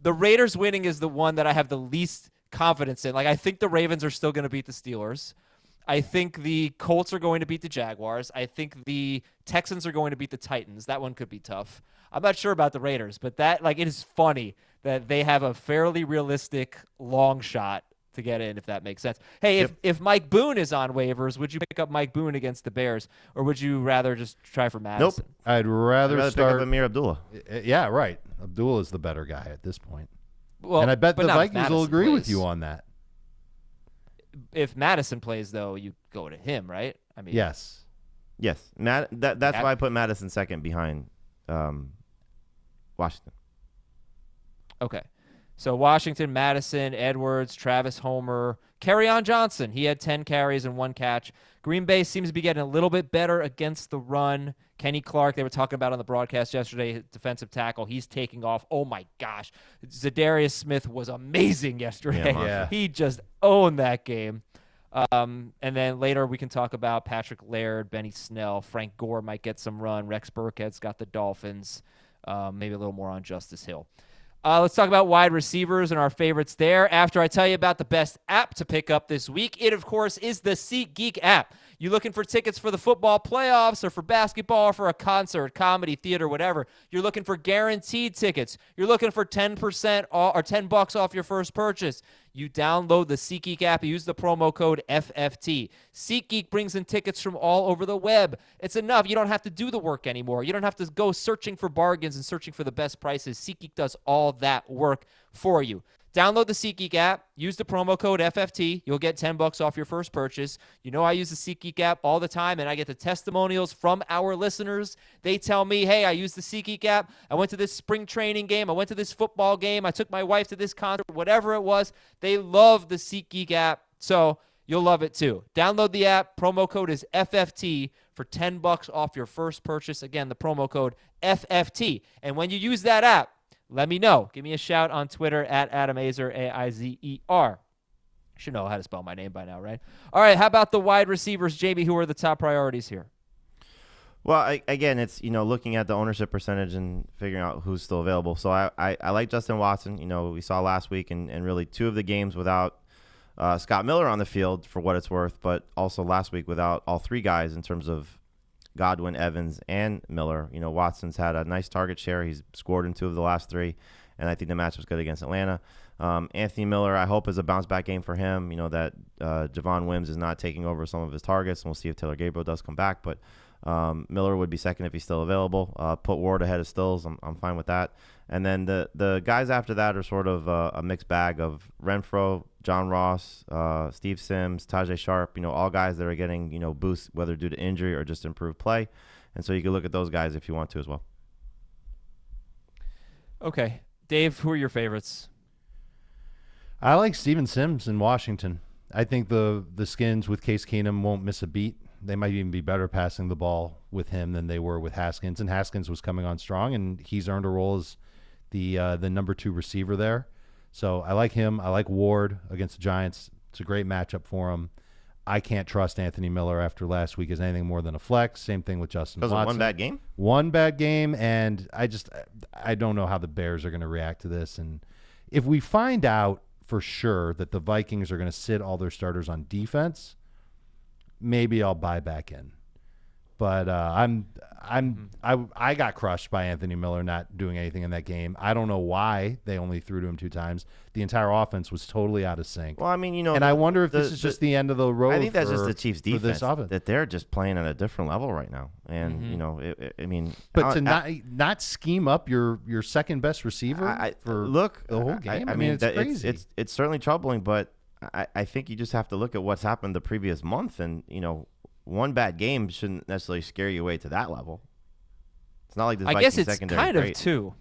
[SPEAKER 1] The Raiders winning is the one that I have the least confidence in. I think the Ravens are still going to beat the Steelers. I think the Colts are going to beat the Jaguars. I think the Texans are going to beat the Titans. That one could be tough. I'm not sure about the Raiders, but it is funny that they have a fairly realistic long shot to get in, if that makes sense. Hey, if Mike Boone is on waivers, would you pick up Mike Boone against the Bears, or would you rather just try for Madison?
[SPEAKER 3] Nope.
[SPEAKER 2] I'd rather,
[SPEAKER 3] I'd rather
[SPEAKER 2] start.
[SPEAKER 3] pick up Amir Abdullah.
[SPEAKER 2] Yeah, right. Abdullah is the better guy at this point,
[SPEAKER 1] Well,
[SPEAKER 2] and I bet
[SPEAKER 1] but
[SPEAKER 2] the
[SPEAKER 1] not if
[SPEAKER 2] Vikings will
[SPEAKER 1] Madison
[SPEAKER 2] agree with
[SPEAKER 1] plays.
[SPEAKER 2] you on that.
[SPEAKER 1] If Madison plays, though, you go to him, right? I mean,
[SPEAKER 2] Yes.
[SPEAKER 3] Yes, that's
[SPEAKER 1] Yeah.
[SPEAKER 3] why I put Madison second behind Washington.
[SPEAKER 1] Okay. So Washington, Madison, Edwards, Travis Homer, Kerryon Johnson. He had 10 carries and 1 catch. Green Bay seems to be getting a little bit better against the run. Kenny Clark, they were talking about on the broadcast yesterday, defensive tackle. He's taking off. Oh, my gosh. Zadarius Smith was amazing yesterday.
[SPEAKER 2] Yeah.
[SPEAKER 1] He just owned that game. And then later we can talk about Patrick Laird, Benny Snell, Frank Gore might get some run. Rex Burkhead's got the Dolphins. Maybe a little more on Justice Hill. Let's talk about wide receivers and our favorites there. After I tell you about the best app to pick up this week, it, of course, is the SeatGeek app. You looking for tickets for the football playoffs or for basketball or for a concert, comedy, theater, whatever. You're looking for guaranteed tickets. You're looking for 10% or $10 off your first purchase. You download the SeatGeek app. You use the promo code FFT. SeatGeek brings in tickets from all over the web. It's enough. You don't have to do the work anymore. You don't have to go searching for bargains and searching for the best prices. SeatGeek does all that work for you. Download the SeatGeek app. Use the promo code FFT. You'll get $10 off your first purchase. You know I use the SeatGeek app all the time, and I get the testimonials from our listeners. They tell me, hey, I use the SeatGeek app. I went to this spring training game. I went to this football game. I took my wife to this concert, whatever it was. They love the SeatGeek app, so you'll love it too. Download the app. Promo code is FFT for $10 off your first purchase. Again, the promo code FFT. And when you use that app, let me know. Give me a shout on Twitter at Adam Aizer, Aizer. Should know how to spell my name by now, right? All right, how about the wide receivers, JB? Who are the top priorities here?
[SPEAKER 3] Well, again, it's, looking at the ownership percentage and figuring out who's still available. So I like Justin Watson. We saw last week and really 2 of the games without Scott Miller on the field for what it's worth, but also last week without all 3 guys in terms of Godwin, Evans, and Miller. Watson's had a nice target share. He's scored in 2 of the last 3, and I think the matchup's good against Atlanta. Anthony Miller, I hope, is a bounce-back game for him. That Javon Wims is not taking over some of his targets, and we'll see if Taylor Gabriel does come back. But Miller would be second if he's still available. Put Ward ahead of Stills. I'm fine with that. And then the guys after that are sort of a mixed bag of Renfro, John Ross, Steve Sims, Tajay Sharp, all guys that are getting, boosts, whether due to injury or just improved play. And so you can look at those guys if you want to as well.
[SPEAKER 1] Okay. Dave, who are your favorites?
[SPEAKER 2] I like Steven Sims in Washington. I think the Skins with Case Keenum won't miss a beat. They might even be better passing the ball with him than they were with Haskins. And Haskins was coming on strong, and he's earned a role as the number 2 receiver there. So I like him. I like Ward against the Giants. It's a great matchup for him. I can't trust Anthony Miller after last week as anything more than a flex. Same thing with Justin Watson.
[SPEAKER 3] Because of one bad game?
[SPEAKER 2] One bad game, and I don't know how the Bears are going to react to this. And if we find out for sure that the Vikings are going to sit all their starters on defense, maybe I'll buy back in. But I got crushed by Anthony Miller not doing anything in that game. I don't know why they only threw to him 2 times. The entire offense was totally out of sync.
[SPEAKER 3] Well, I mean,
[SPEAKER 2] and I wonder if this is just the end of the road.
[SPEAKER 3] I think that's just the Chiefs' defense,
[SPEAKER 2] this offense.
[SPEAKER 3] that they're just playing at a different level right now. And
[SPEAKER 2] but to not scheme up your second best receiver for the whole game. I mean, it's crazy.
[SPEAKER 3] It's certainly troubling, but I think you just have to look at what's happened the previous month, and one bad game shouldn't necessarily scare you away to that level. It's not like this.
[SPEAKER 1] I
[SPEAKER 3] Vikings
[SPEAKER 1] guess it's
[SPEAKER 3] secondary
[SPEAKER 1] kind
[SPEAKER 3] great.
[SPEAKER 1] of 2.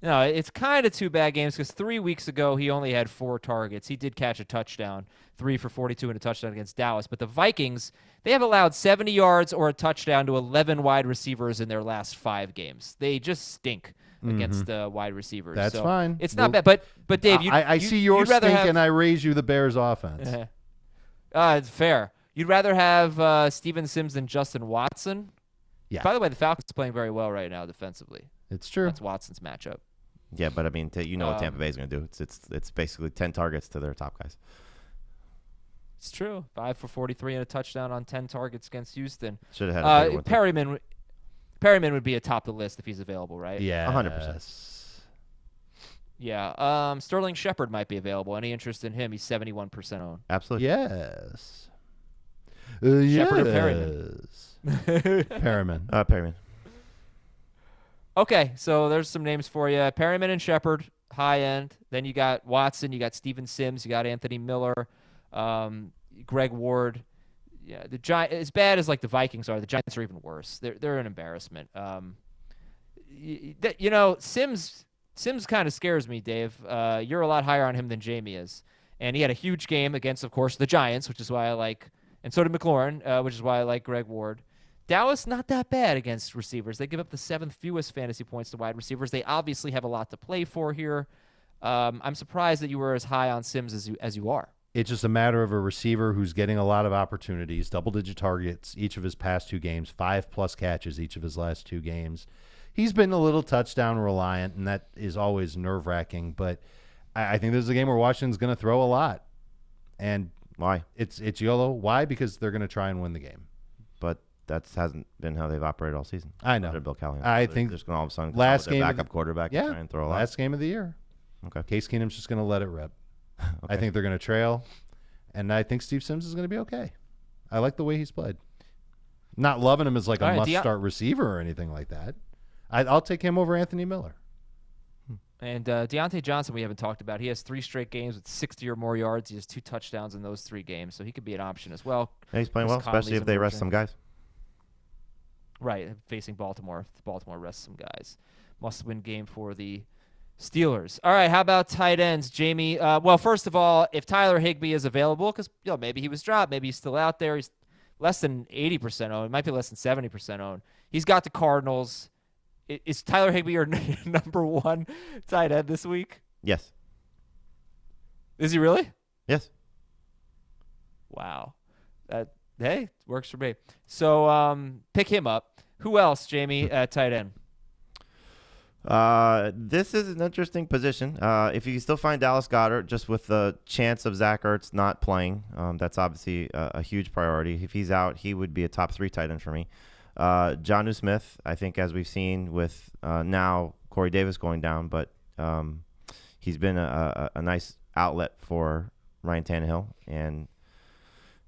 [SPEAKER 1] No, it's kind of 2 bad games because 3 weeks ago he only had 4 targets. He did catch a touchdown, 3 for 42 and a touchdown against Dallas. But the Vikings, they have allowed 70 yards or a touchdown to 11 wide receivers in their last 5 games. They just stink against wide receivers.
[SPEAKER 2] That's
[SPEAKER 1] so
[SPEAKER 2] fine.
[SPEAKER 1] It's not bad. But Dave,
[SPEAKER 2] I see your
[SPEAKER 1] you'd rather
[SPEAKER 2] stink
[SPEAKER 1] have,
[SPEAKER 2] and I raise you the Bears offense.
[SPEAKER 1] It's fair. You'd rather have Steven Sims than Justin Watson?
[SPEAKER 2] Yeah.
[SPEAKER 1] By the way, the Falcons are playing very well right now defensively.
[SPEAKER 2] It's true.
[SPEAKER 1] That's Watson's matchup.
[SPEAKER 3] Yeah, but I mean, what Tampa Bay is going to do. It's basically 10 targets to their top guys.
[SPEAKER 1] It's true. 5 for 43 and a touchdown on 10 targets against Houston.
[SPEAKER 3] Should have had a bigger one.
[SPEAKER 1] Perryman would be atop the list if he's available, right?
[SPEAKER 2] Yeah,
[SPEAKER 3] 100%.
[SPEAKER 1] Yeah. Sterling Shepard might be available. Any interest in him? He's 71% owned.
[SPEAKER 3] Absolutely.
[SPEAKER 2] Yes.
[SPEAKER 1] Shepard or
[SPEAKER 2] Perryman? Perryman.
[SPEAKER 3] Perryman.
[SPEAKER 1] Okay, so there's some names for you. Perryman and Shepard, high end. Then you got Watson, you got Steven Sims, you got Anthony Miller, Greg Ward. Yeah, the Giants, as bad as like the Vikings are, the Giants are even worse. They're an embarrassment. Sims kind of scares me, Dave. You're a lot higher on him than Jamie is, and he had a huge game against, of course, the Giants, which is why I like, and so did McLaurin, which is why I like Greg Ward. Dallas, not that bad against receivers. They give up the 7th fewest fantasy points to wide receivers. They obviously have a lot to play for here. I'm surprised that you were as high on Sims as you are.
[SPEAKER 2] It's just a matter of a receiver who's getting a lot of opportunities, double-digit targets each of his past 2 games, 5+ catches each of his last 2 games. he's been a little touchdown reliant, and that is always nerve-wracking. But I think this is a game where Washington's going to throw a lot. And
[SPEAKER 3] Why?
[SPEAKER 2] it's YOLO. Why? Because they're going to try and win the game.
[SPEAKER 3] But that hasn't been how they've operated all season.
[SPEAKER 2] I know.
[SPEAKER 3] Under Bill Callahan.
[SPEAKER 2] I
[SPEAKER 3] They're
[SPEAKER 2] think
[SPEAKER 3] just going to all of a sudden come
[SPEAKER 2] last
[SPEAKER 3] out with their
[SPEAKER 2] game of
[SPEAKER 3] backup quarterback and try and throw a lot.
[SPEAKER 2] last game of the year.
[SPEAKER 3] Okay.
[SPEAKER 2] Case Keenum's just going to let it rip. I
[SPEAKER 3] Okay.
[SPEAKER 2] think they're going to trail, and I think Steve Sims is going to be okay. I like the way he's played. Not loving him as like a
[SPEAKER 1] All right,
[SPEAKER 2] must-start receiver or anything like that. I'll take him over Anthony Miller.
[SPEAKER 1] And Deontay Johnson, we haven't talked about. He has 3 straight games with 60 or more yards. He has 2 touchdowns in those 3 games, so he could be an option as well.
[SPEAKER 3] Yeah, he's playing
[SPEAKER 1] Chris
[SPEAKER 3] well, especially
[SPEAKER 1] Conley's
[SPEAKER 3] if they rest
[SPEAKER 1] emerging.
[SPEAKER 3] some guys.
[SPEAKER 1] Right, facing Baltimore. Baltimore rests some guys. Must-win game for the Steelers. All right, how about tight ends, Jamie? Well, first of all, if Tyler Higbee is available, because maybe he was dropped, maybe he's still out there. He's less than 80% owned. It might be less than 70% owned. He's got the Cardinals. Is Tyler Higbee your number 1 tight end this week?
[SPEAKER 3] Yes.
[SPEAKER 1] Is he really?
[SPEAKER 3] Yes.
[SPEAKER 1] Wow. Hey, works for me. So pick him up. Who else, Jamie, at tight end?
[SPEAKER 3] This is an interesting position. If you can still find Dallas Goedert, just with the chance of Zach Ertz not playing, that's obviously a huge priority. If he's out, he would be a top 3 tight end for me. Jonnu Smith, I think, as we've seen with now Corey Davis going down, but he's been a nice outlet for Ryan Tannehill, and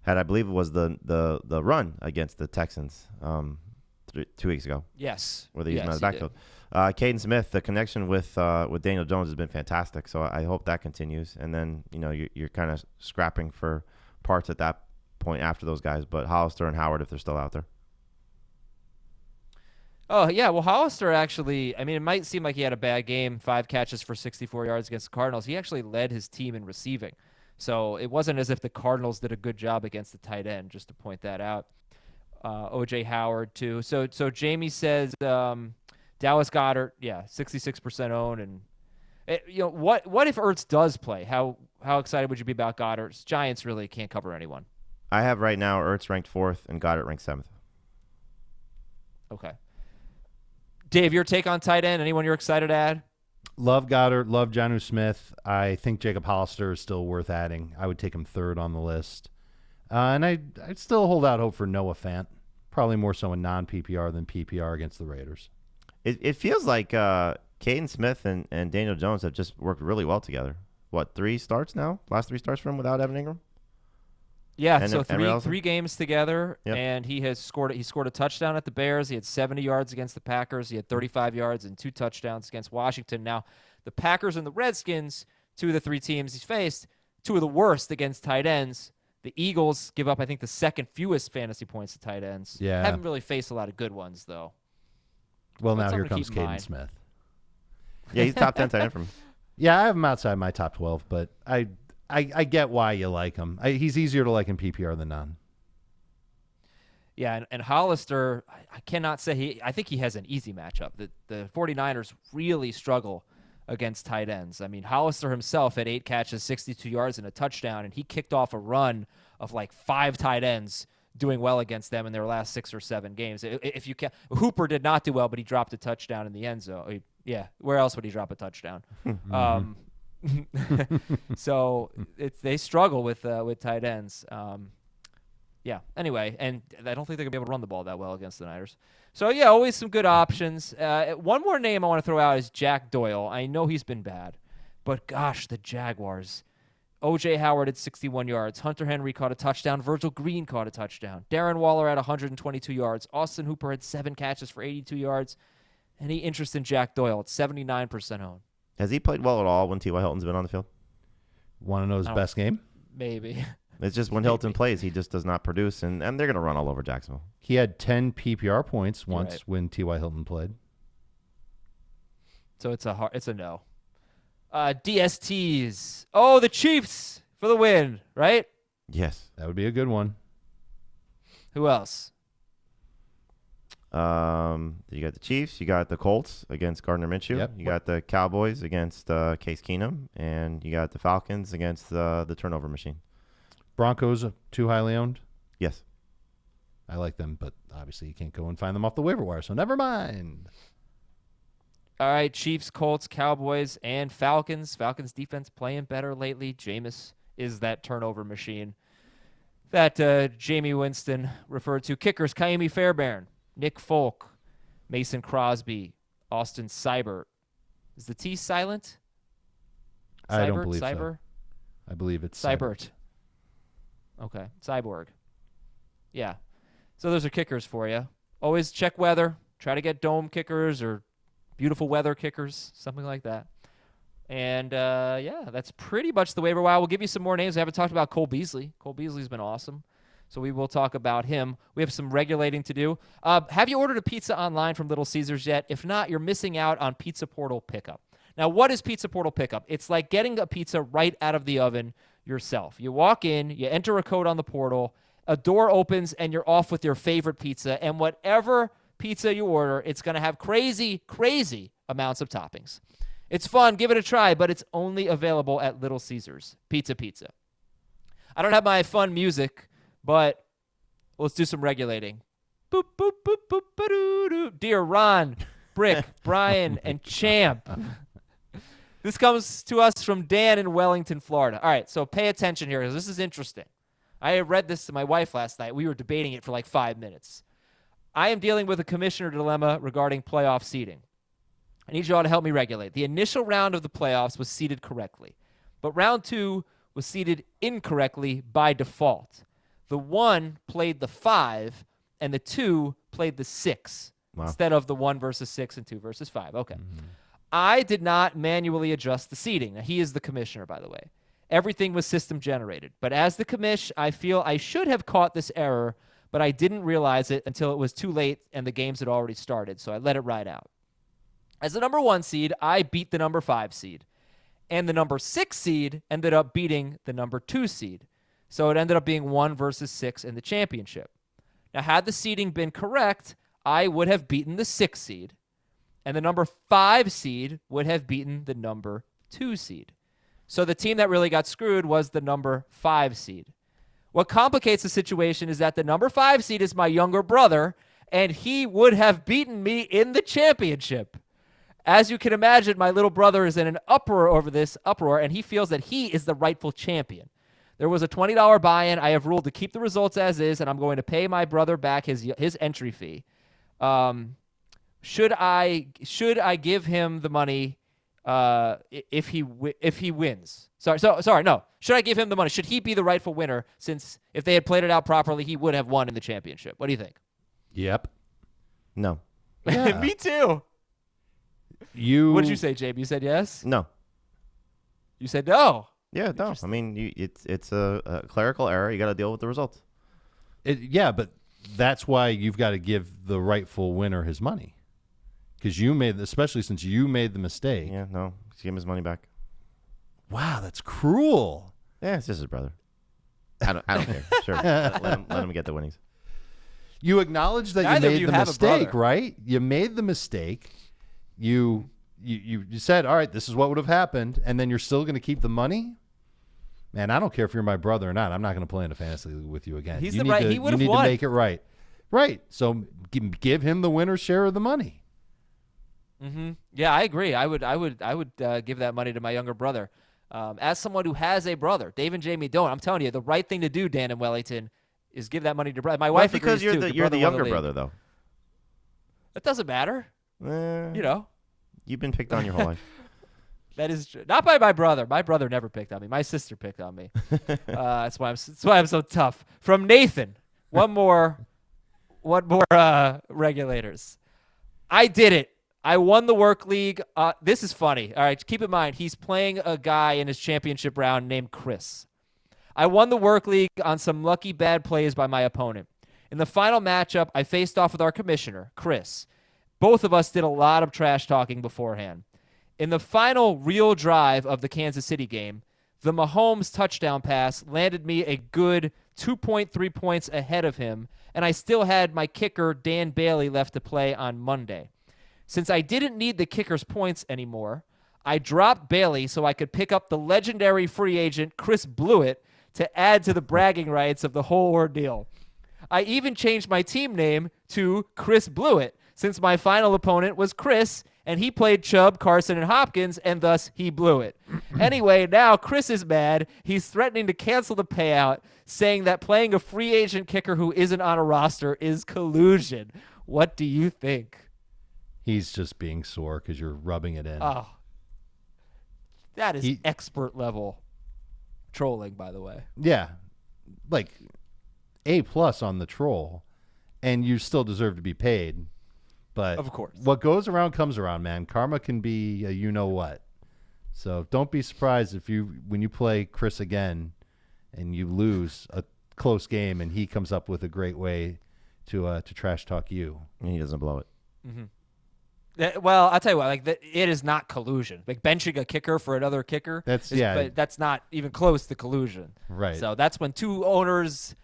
[SPEAKER 3] I believe it was the run against the Texans 2 weeks ago.
[SPEAKER 1] Yes.
[SPEAKER 3] Where they used him
[SPEAKER 1] Yes,
[SPEAKER 3] as a backfield. Caden Smith, the connection with Daniel Jones has been fantastic, so I hope that continues. And then you're kind of scrapping for parts at that point after those guys, but Hollister and Howard if they're still out there.
[SPEAKER 1] Oh, yeah. Well, Hollister actually, I mean, it might seem like he had a bad game, 5 catches for 64 yards against the Cardinals. He actually led his team in receiving. So it wasn't as if the Cardinals did a good job against the tight end, just to point that out. O.J. Howard, too. So Jamie says Dallas Goedert, 66% owned. And, what if Ertz does play? How excited would you be about Goddard? Giants really can't cover anyone.
[SPEAKER 3] I have right now Ertz ranked 4th and Goddard ranked 7th.
[SPEAKER 1] Okay. Dave, your take on tight end? Anyone you're excited to add?
[SPEAKER 2] Love Goddard. Love Jonnu Smith. I think Jacob Hollister is still worth adding. I would take him 3rd on the list. And I'd still hold out hope for Noah Fant. Probably more so in non-PPR than PPR against the Raiders.
[SPEAKER 3] It feels like Caden Smith and Daniel Jones have just worked really well together. What, 3 starts now? Last 3 starts for him without Evan Ingram?
[SPEAKER 1] Yeah,
[SPEAKER 3] And
[SPEAKER 1] so
[SPEAKER 3] Ellison?
[SPEAKER 1] three games together,
[SPEAKER 3] Yep.
[SPEAKER 1] and he scored a touchdown at the Bears. He had 70 yards against the Packers. He had 35 yards and 2 touchdowns against Washington. Now, the Packers and the Redskins, 2 of the 3 teams he's faced, 2 of the worst against tight ends. The Eagles give up, I think, the 2nd fewest fantasy points to tight ends.
[SPEAKER 2] Yeah.
[SPEAKER 1] Haven't really faced a lot of good ones, though.
[SPEAKER 2] Well,
[SPEAKER 1] That's
[SPEAKER 2] now here
[SPEAKER 1] something to
[SPEAKER 2] comes
[SPEAKER 1] keep in
[SPEAKER 2] Caden
[SPEAKER 1] mind.
[SPEAKER 2] Smith.
[SPEAKER 3] Yeah, he's top 10 tight end for me.
[SPEAKER 2] Yeah, I have him outside my top 12, but I get why you like him. He's easier to like in PPR than none.
[SPEAKER 1] Yeah, and Hollister, I cannot say I think he has an easy matchup. The 49ers really struggle against tight ends. I mean, Hollister himself had 8 catches, 62 yards, and a touchdown, and he kicked off a run of like 5 tight ends doing well against them in their last 6 or 7 games. If you can, Hooper did not do well, but he dropped a touchdown in the end zone. Yeah, where else would he drop a touchdown? So they struggle with tight ends. Yeah. Anyway, and I don't think they're gonna be able to run the ball that well against the Niners. So yeah, always some good options. One more name I want to throw out is Jack Doyle. I know he's been bad, but gosh, the Jaguars. O.J. Howard at 61 yards. Hunter Henry caught a touchdown. Virgil Green caught a touchdown. Darren Waller at 122 yards. Austin Hooper had 7 catches for 82 yards. Any interest in Jack Doyle at 79% owned?
[SPEAKER 3] Has he played well at all when T.Y. Hilton's been on the field?
[SPEAKER 2] Want to know his
[SPEAKER 1] I don't-
[SPEAKER 2] best game?
[SPEAKER 1] Maybe.
[SPEAKER 3] It's just when Hilton plays, he just does not produce, and they're going to run all over Jacksonville.
[SPEAKER 2] He had 10 PPR points once
[SPEAKER 1] Right.
[SPEAKER 2] when T.Y. Hilton played.
[SPEAKER 1] So it's a no. DSTs. Oh, the Chiefs for the win, right?
[SPEAKER 3] Yes.
[SPEAKER 2] That would be a good one.
[SPEAKER 1] Who else?
[SPEAKER 3] You got the Chiefs. You got the Colts against Gardner Minshew.
[SPEAKER 2] Yep.
[SPEAKER 3] You got the Cowboys against Case Keenum, and you got the Falcons against the turnover machine.
[SPEAKER 2] Broncos, too highly owned.
[SPEAKER 3] Yes.
[SPEAKER 2] I like them, but obviously you can't go and find them off the waiver wire, so never mind.
[SPEAKER 1] All right, Chiefs, Colts, Cowboys, and Falcons. Falcons defense playing better lately. Jameis is that turnover machine that Jamie Winston referred to. Kickers, Kaimi Fairbairn, Nick Folk, Mason Crosby, Austin Seibert. Is the T silent?
[SPEAKER 2] I don't believe
[SPEAKER 1] Cyber?
[SPEAKER 2] so. I believe it's
[SPEAKER 1] Seibert. Okay, Cyborg. Yeah. So those are kickers for you. Always check weather. Try to get dome kickers or beautiful weather kickers, something like that. And, that's pretty much the waiver wire. We'll give you some more names. I haven't talked about Cole Beasley. Cole Beasley's been awesome. So we will talk about him. We have some regulating to do. Have you ordered a pizza online from Little Caesars yet? If not, you're missing out on Pizza Portal Pickup. Now, what is Pizza Portal Pickup? It's like getting a pizza right out of the oven yourself. You walk in, you enter a code on the portal, a door opens, and you're off with your favorite pizza. And whatever pizza you order, it's going to have crazy, crazy amounts of toppings. It's fun. Give it a try, but it's only available at Little Caesars. Pizza. I don't have my fun music, but let's do some regulating. Boop, boop, boop, boop, ba-doo-doo. Dear Ron, Brick, Brian, and Champ. This comes to us from Dan in Wellington, Florida. All right, so pay attention here because this is interesting. I read this to my wife last night. We were debating it for like 5 minutes. I am dealing with a commissioner dilemma regarding playoff seeding. I need you all to help me regulate. The initial round of the playoffs was seeded correctly, but round 2 was seeded incorrectly by default. The 1 played the 5, and the 2 played the 6 instead of the 1 versus 6 and 2 versus 5. Okay. I did not manually adjust the seeding. Now, he is the commissioner, by the way. Everything was system generated. But as the commish, I feel I should have caught this error, but I didn't realize it until it was too late and the games had already started, so I let it ride out. As the number 1 seed, I beat the number 5 seed. And the number 6 seed ended up beating the number 2 seed. So it ended up being 1 versus 6 in the championship. Now, had the seeding been correct, I would have beaten the 6 seed. And the number 5 seed would have beaten the number 2 seed. So the team that really got screwed was the number 5 seed. What complicates the situation is that the number 5 seed is my younger brother, and he would have beaten me in the championship. As you can imagine, my little brother is in an uproar over this and he feels that he is the rightful champion. There was a $20 buy-in. I have ruled to keep the results as is, and I'm going to pay my brother back his entry fee. Should I give him the money if he wins? Sorry, no. Should I give him the money? Should he be the rightful winner? Since if they had played it out properly, he would have won in the championship. What do you think?
[SPEAKER 2] Yep.
[SPEAKER 3] No.
[SPEAKER 2] Yeah.
[SPEAKER 1] Me too. What did you say, Jabe? You said yes?
[SPEAKER 3] No.
[SPEAKER 1] You said no.
[SPEAKER 3] Yeah, no. I mean, it's a clerical error. You got to deal with the results.
[SPEAKER 2] Yeah, but that's why you've got to give the rightful winner his money. Because especially since you made the mistake.
[SPEAKER 3] Yeah, no. Just give him his money back.
[SPEAKER 2] Wow, that's cruel.
[SPEAKER 3] Yeah, it's just his brother. I don't care. Sure. let him get the winnings.
[SPEAKER 2] You acknowledge that
[SPEAKER 1] Neither
[SPEAKER 2] you made the mistake, right? You made the mistake. You said, all right, this is what would have happened, and then you're still going to keep the money? Man, I don't care if you're my brother or not. I'm not going to play in a fantasy league with you again.
[SPEAKER 1] He's
[SPEAKER 2] you
[SPEAKER 1] the
[SPEAKER 2] need
[SPEAKER 1] right.
[SPEAKER 2] to,
[SPEAKER 1] He would
[SPEAKER 2] you
[SPEAKER 1] have
[SPEAKER 2] need
[SPEAKER 1] won.
[SPEAKER 2] to make it right. Right. So give him the winner's share of the money.
[SPEAKER 1] Mm-hmm. Yeah, I agree. I would give that money to my younger brother. As someone who has a brother, Dave and Jamie don't. I'm telling you, the right thing to do, Dan and Wellington, is give that money to brother. My wife
[SPEAKER 3] because
[SPEAKER 1] agrees too.
[SPEAKER 3] you're the younger brother, though.
[SPEAKER 1] It doesn't matter.
[SPEAKER 3] You've been picked on your whole life.
[SPEAKER 1] That is true. Not by my brother. My brother never picked on me. My sister picked on me. That's why I'm so tough. From Nathan, one more regulators. I did it. I won the work league. This is funny. All right, keep in mind he's playing a guy in his championship round named Chris. I won the work league on some lucky bad plays by my opponent. In the final matchup, I faced off with our commissioner, Chris. Both of us did a lot of trash talking beforehand. In the final real drive of the Kansas City game, the Mahomes touchdown pass landed me a good 2.3 points ahead of him, and I still had my kicker, Dan Bailey, left to play on Monday. Since I didn't need the kicker's points anymore, I dropped Bailey so I could pick up the legendary free agent Chris Blewett to add to the bragging rights of the whole ordeal. I even changed my team name to Chris Blewett since my final opponent was Chris And he played Chubb, Carson, and Hopkins, and thus he blew it. Anyway, now Chris is mad. He's threatening to cancel the payout, saying that playing a free agent kicker who isn't on a roster is collusion. What do you think?
[SPEAKER 2] He's just being sore because you're rubbing it in.
[SPEAKER 1] Oh, that is expert level trolling, by the way.
[SPEAKER 2] Yeah, like A+ on the troll, and you still deserve to be paid. But
[SPEAKER 1] Of course.
[SPEAKER 2] what goes around comes around, man. Karma can be a you-know-what. So don't be surprised when you play Chris again and you lose a close game and he comes up with a great way to trash talk you.
[SPEAKER 3] And he doesn't blow it.
[SPEAKER 1] Well, I'll tell you what, it is not collusion. Like benching a kicker for another kicker, but that's not even close to collusion.
[SPEAKER 2] Right.
[SPEAKER 1] So that's when two owners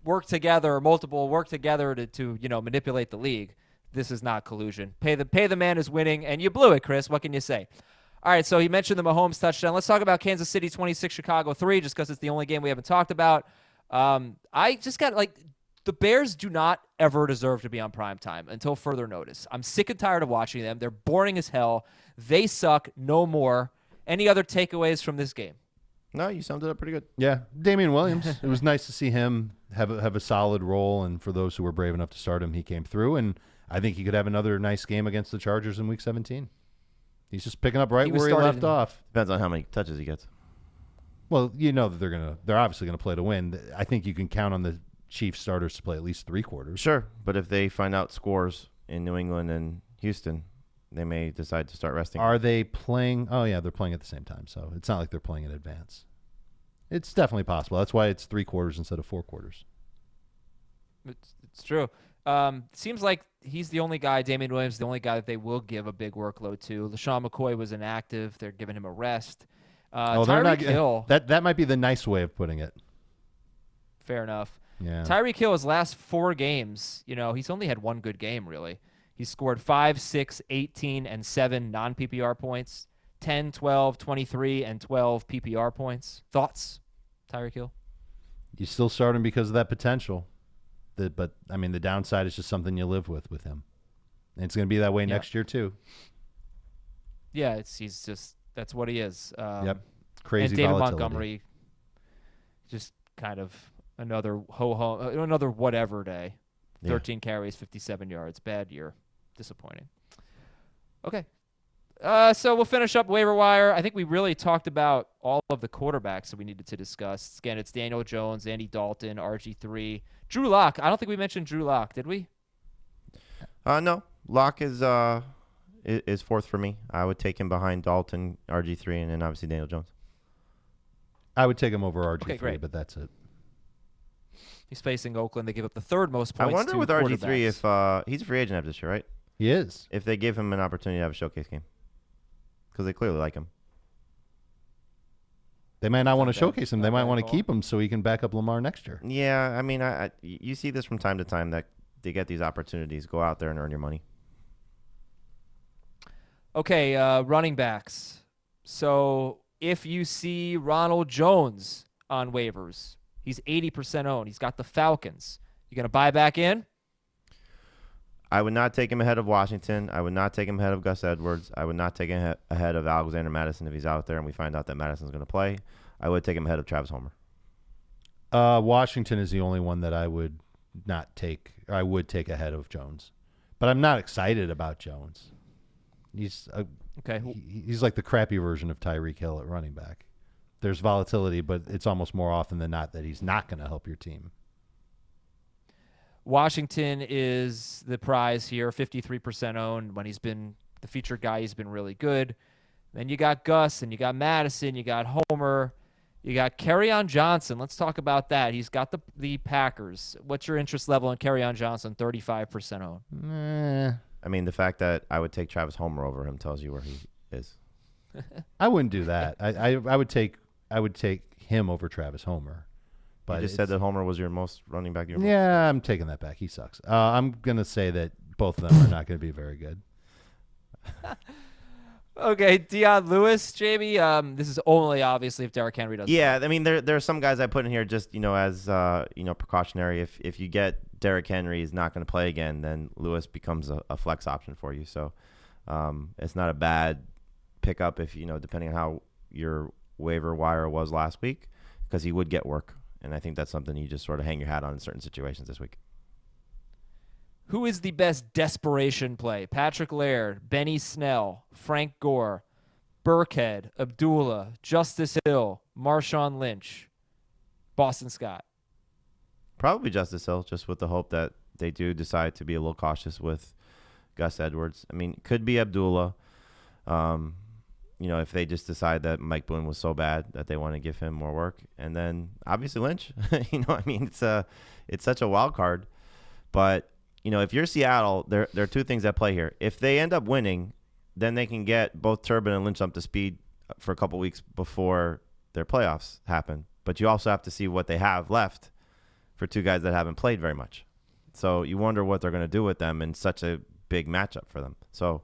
[SPEAKER 1] work together, or multiple work together to manipulate the league. This is not collusion. Pay the man who's winning, and you blew it, Chris. What can you say? All right, so he mentioned the Mahomes touchdown. Let's talk about Kansas City 26, Chicago 3, just because it's the only game we haven't talked about. I just got the Bears do not ever deserve to be on primetime until further notice. I'm sick and tired of watching them. They're boring as hell. They suck. No more. Any other takeaways from this game?
[SPEAKER 3] No, you summed it up pretty good.
[SPEAKER 2] Yeah, Damian Williams. It was nice to see him have a solid role, and for those who were brave enough to start him, he came through, and I think he could have another nice game against the Chargers in Week 17. He's just picking up right where he left off.
[SPEAKER 3] Depends on how many touches he gets.
[SPEAKER 2] Well, you know that they're obviously gonna play to win. I think you can count on the Chiefs starters to play at least 3 quarters.
[SPEAKER 3] Sure, but if they find out scores in New England and Houston, they may decide to start resting.
[SPEAKER 2] Are they playing? Oh yeah, they're playing at the same time, so it's not like they're playing in advance. It's definitely possible. That's why it's 3 quarters instead of 4 quarters.
[SPEAKER 1] It's true. Seems like he's the only guy, Damian Williams, the only guy that they will give a big workload to. LaShawn McCoy was inactive. They're giving him a rest. Tyreek Hill.
[SPEAKER 2] That might be the nice way of putting it.
[SPEAKER 1] Fair enough.
[SPEAKER 2] Yeah.
[SPEAKER 1] Tyreek Hill, his last 4 games, he's only had one good game, really. He scored 5, 6, 18, and 7 non-PPR points, 10, 12, 23, and 12 PPR points. Thoughts, Tyreek Hill?
[SPEAKER 2] You still start him because of that potential. But, I mean, the downside is just something you live with him. And it's going to be that way next year, too.
[SPEAKER 1] Yeah, that's what he is.
[SPEAKER 2] Yep. Crazy
[SPEAKER 1] and David
[SPEAKER 2] volatility.
[SPEAKER 1] Montgomery, just kind of another another whatever day. 13 carries, 57 yards. Bad year. Disappointing. Okay. So we'll finish up waiver wire. I think we really talked about all of the quarterbacks that we needed to discuss. Again, it's Daniel Jones, Andy Dalton, RG3, Drew Lock. I don't think we mentioned Drew Lock, did we?
[SPEAKER 3] No. Lock is fourth for me. I would take him behind Dalton, RG3, and then obviously Daniel Jones.
[SPEAKER 2] I would take him over RG3,
[SPEAKER 1] Okay, great.
[SPEAKER 2] but that's it.
[SPEAKER 1] He's facing Oakland. They give up the 3rd most points.
[SPEAKER 3] I wonder
[SPEAKER 1] to
[SPEAKER 3] with RG3
[SPEAKER 1] quarterbacks.
[SPEAKER 3] if he's a free agent after this year, right?
[SPEAKER 2] He is.
[SPEAKER 3] If they give him an opportunity to have a showcase game. Because they clearly like him.
[SPEAKER 2] They might not want to
[SPEAKER 1] bad.
[SPEAKER 2] showcase him. They
[SPEAKER 1] Not
[SPEAKER 2] might
[SPEAKER 1] bad
[SPEAKER 2] want to
[SPEAKER 1] call.
[SPEAKER 2] keep him so he can back up Lamar next year.
[SPEAKER 3] Yeah, I mean, you see this from time to time that they get these opportunities. Go out there and earn your money.
[SPEAKER 1] Okay, running backs. So if you see Ronald Jones on waivers, he's 80% owned. He's got the Falcons. You going to buy back in?
[SPEAKER 3] I would not take him ahead of Washington. I would not take him ahead of Gus Edwards. I would not take him ahead of Alexander Madison if he's out there and we find out that Madison's going to play. I would take him ahead of Travis Homer.
[SPEAKER 2] Washington is the only one that I would not take, or I would take ahead of Jones. But I'm not excited about Jones. He's he's like the crappy version of Tyreek Hill at running back. There's volatility, but it's almost more often than not that he's not going to help your team.
[SPEAKER 1] Washington is the prize here, 53% owned. When he's been the featured guy, he's been really good. Then you got Gus, and you got Madison, you got Homer, you got Kerryon Johnson. Let's talk about that. He's got the Packers. What's your interest level in Kerryon Johnson? 35% owned.
[SPEAKER 3] I mean, the fact that I would take Travis Homer over him tells you where he is.
[SPEAKER 2] I wouldn't do that. I would take him over Travis Homer. But
[SPEAKER 3] You just said that Homer was your most running back.
[SPEAKER 2] Yeah, I'm taking that back. He sucks. I'm going to say that both of them are not going to be very good.
[SPEAKER 1] Okay, Deion Lewis, Jamie. This is only obviously if Derrick Henry doesn't.
[SPEAKER 3] Yeah, I mean, there are some guys I put in here just as precautionary. If you get Derrick Henry is not going to play again, then Lewis becomes a flex option for you. So It's not a bad pickup if, depending on how your waiver wire was last week, because he would get work. And I think that's something you just sort of hang your hat on in certain situations this week.
[SPEAKER 1] Who is the best desperation play? Patrick Laird, Benny Snell, Frank Gore, Burkhead, Abdullah, Justice Hill, Marshawn Lynch, Boston Scott.
[SPEAKER 3] Probably Justice Hill, just with the hope that they do decide to be a little cautious with Gus Edwards. I mean, could be Abdullah. If they just decide that Mike Boone was so bad that they want to give him more work. And then obviously Lynch. It's such a wild card. But, if you're Seattle, there are two things at play here. If they end up winning, then they can get both Turbin and Lynch up to speed for a couple weeks before their playoffs happen. But you also have to see what they have left for two guys that haven't played very much. So you wonder what they're going to do with them in such a big matchup for them. So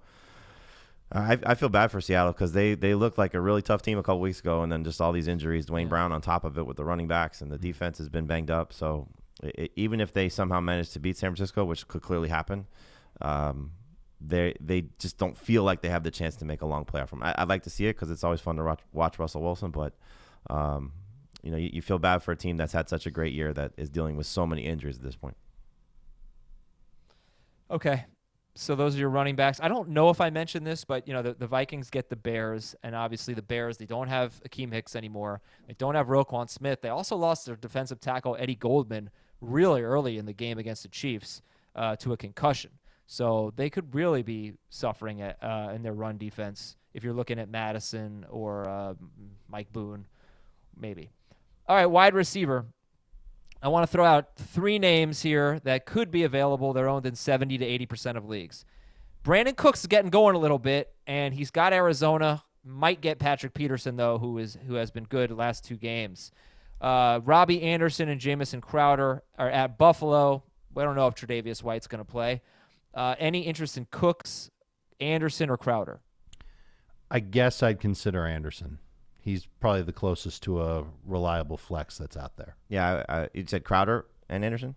[SPEAKER 3] I feel bad for Seattle because they looked like a really tough team a couple weeks ago, and then just all these injuries, Dwayne Brown on top of it with the running backs, and the defense has been banged up. So even if they somehow manage to beat San Francisco, which could clearly happen, they just don't feel like they have the chance to make a long playoff run. I'd like to see it because it's always fun to watch Russell Wilson, but you feel bad for a team that's had such a great year that is dealing with so many injuries at this point.
[SPEAKER 1] Okay. So those are your running backs. I don't know if I mentioned this, but the Vikings get the Bears, and obviously the Bears, they don't have Akeem Hicks anymore. They don't have Roquan Smith. They also lost their defensive tackle Eddie Goldman really early in the game against the Chiefs to a concussion. So they could really be suffering in their run defense if you're looking at Madison or Mike Boone, maybe. All right, wide receiver. I want to throw out 3 names here that could be available. They're owned in 70 to 80% of leagues. Brandon Cooks is getting going a little bit, and he's got Arizona. Might get Patrick Peterson, though, who has been good the last 2 games. Robbie Anderson and Jamison Crowder are at Buffalo. I don't know if Tre'Davious White's going to play. Any interest in Cooks, Anderson, or Crowder?
[SPEAKER 2] I guess I'd consider Anderson. He's probably the closest to a reliable flex that's out there.
[SPEAKER 3] Yeah, you said Crowder and Anderson?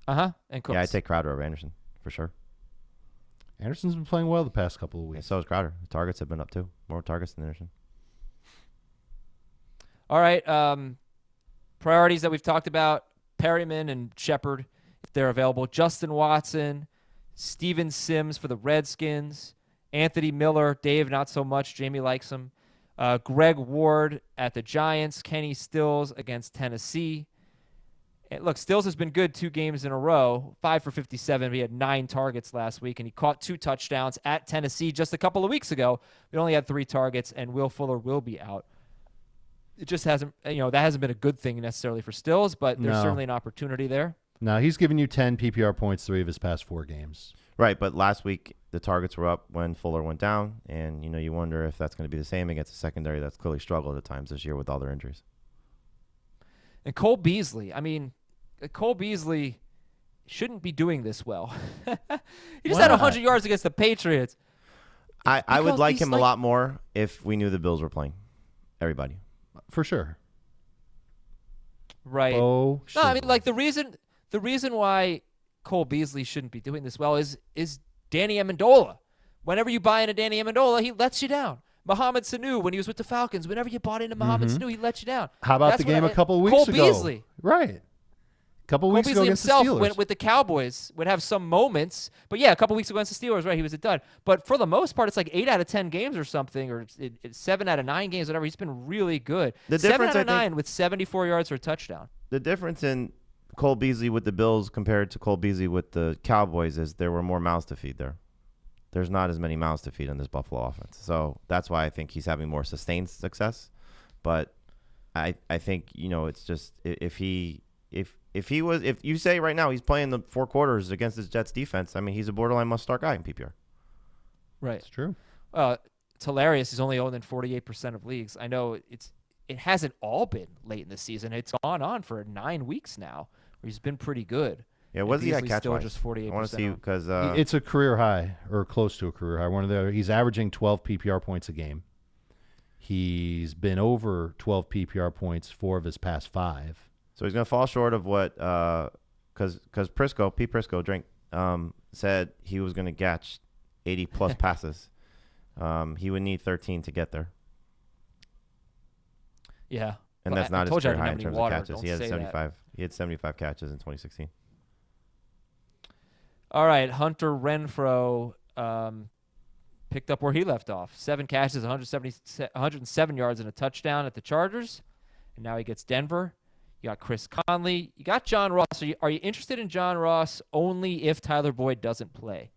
[SPEAKER 1] And Cooks.
[SPEAKER 3] Yeah, I'd take Crowder over Anderson for sure.
[SPEAKER 2] Anderson's been playing well the past couple of
[SPEAKER 3] Yeah,
[SPEAKER 2] weeks.
[SPEAKER 3] so has Crowder. The targets have been up too. More targets than Anderson.
[SPEAKER 1] All right. Priorities that we've talked about, Perryman and Shepard, if they're available. Justin Watson, Steven Sims for the Redskins, Anthony Miller, Dave not so much, Jamie likes him. Greg Ward at the Giants, Kenny Stills against Tennessee. And look, Stills has been good 2 games in a row, 5 for 57. He had 9 targets last week, and he caught 2 touchdowns at Tennessee just a couple of weeks ago. He only had 3 targets, and Will Fuller will be out. It just hasn't, that hasn't been a good thing necessarily for Stills, but there's certainly an opportunity there.
[SPEAKER 2] No, he's given you 10 PPR points 3 of his past 4 games.
[SPEAKER 3] Right, but last week the targets were up when Fuller went down, and you wonder if that's going to be the same against a secondary that's clearly struggled at times this year with all their injuries.
[SPEAKER 1] And Cole Beasley, Cole Beasley shouldn't be doing this well. He just had 100 yards against the Patriots.
[SPEAKER 3] I would like him a lot more if we knew the Bills were playing. Everybody.
[SPEAKER 2] For sure.
[SPEAKER 1] Right.
[SPEAKER 2] Oh,
[SPEAKER 1] no, the reason why Cole Beasley shouldn't be doing this well is Danny Amendola. Whenever you buy into Danny Amendola, he lets you down. Mohamed Sanu, when he was with the Falcons, whenever you bought into Mohamed Sanu, he let you down.
[SPEAKER 2] How about
[SPEAKER 1] That's
[SPEAKER 2] the game a couple weeks
[SPEAKER 1] Cole
[SPEAKER 2] ago?
[SPEAKER 1] Beasley.
[SPEAKER 2] Right. A couple weeks ago
[SPEAKER 1] Beasley
[SPEAKER 2] against
[SPEAKER 1] himself
[SPEAKER 2] the Steelers.
[SPEAKER 1] went with the Cowboys, would have some moments. But yeah, a couple weeks ago against the Steelers, right, he was a dud. But for the most part, it's like 8 out of 10 games or something, or it's 7 out of 9 games, whatever. He's been really good. 7 out of 9 with 74 yards for a touchdown.
[SPEAKER 3] The difference in Cole Beasley with the Bills compared to Cole Beasley with the Cowboys is there were more mouths to feed there. There's not as many mouths to feed in this Buffalo offense. So that's why I think he's having more sustained success. But I think, it's just if you say right now he's playing the 4 quarters against this Jets defense, he's a borderline must-start guy in PPR.
[SPEAKER 1] Right.
[SPEAKER 2] It's true.
[SPEAKER 1] It's hilarious. He's only owned in 48% of leagues. I know it hasn't all been late in the season. It's gone on for 9 weeks now where he's been pretty good.
[SPEAKER 3] Yeah, what does he got catch
[SPEAKER 1] still
[SPEAKER 3] wise?
[SPEAKER 1] just 48%.
[SPEAKER 3] I want to see because
[SPEAKER 2] It's a career high or close to a career high. He's averaging 12 PPR points a game. He's been over 12 PPR points 4 of his past 5.
[SPEAKER 3] So he's going to fall short of what because Pete Prisco said he was going to catch 80 plus passes. He would need 13 to get there.
[SPEAKER 1] Yeah.
[SPEAKER 3] And
[SPEAKER 1] Well,
[SPEAKER 3] that's
[SPEAKER 1] I
[SPEAKER 3] not
[SPEAKER 1] told
[SPEAKER 3] his
[SPEAKER 1] you I
[SPEAKER 3] career
[SPEAKER 1] didn't
[SPEAKER 3] high
[SPEAKER 1] have
[SPEAKER 3] in
[SPEAKER 1] any
[SPEAKER 3] terms
[SPEAKER 1] water.
[SPEAKER 3] of catches.
[SPEAKER 1] Don't
[SPEAKER 3] He had
[SPEAKER 1] say that.
[SPEAKER 3] 75. He had 75 catches in 2016.
[SPEAKER 1] All right, Hunter Renfrow picked up where he left off. 7 catches, 107 yards and a touchdown at the Chargers. And now he gets Denver. You got Chris Conley. You got John Ross. Are you interested in John Ross only if Tyler Boyd doesn't play?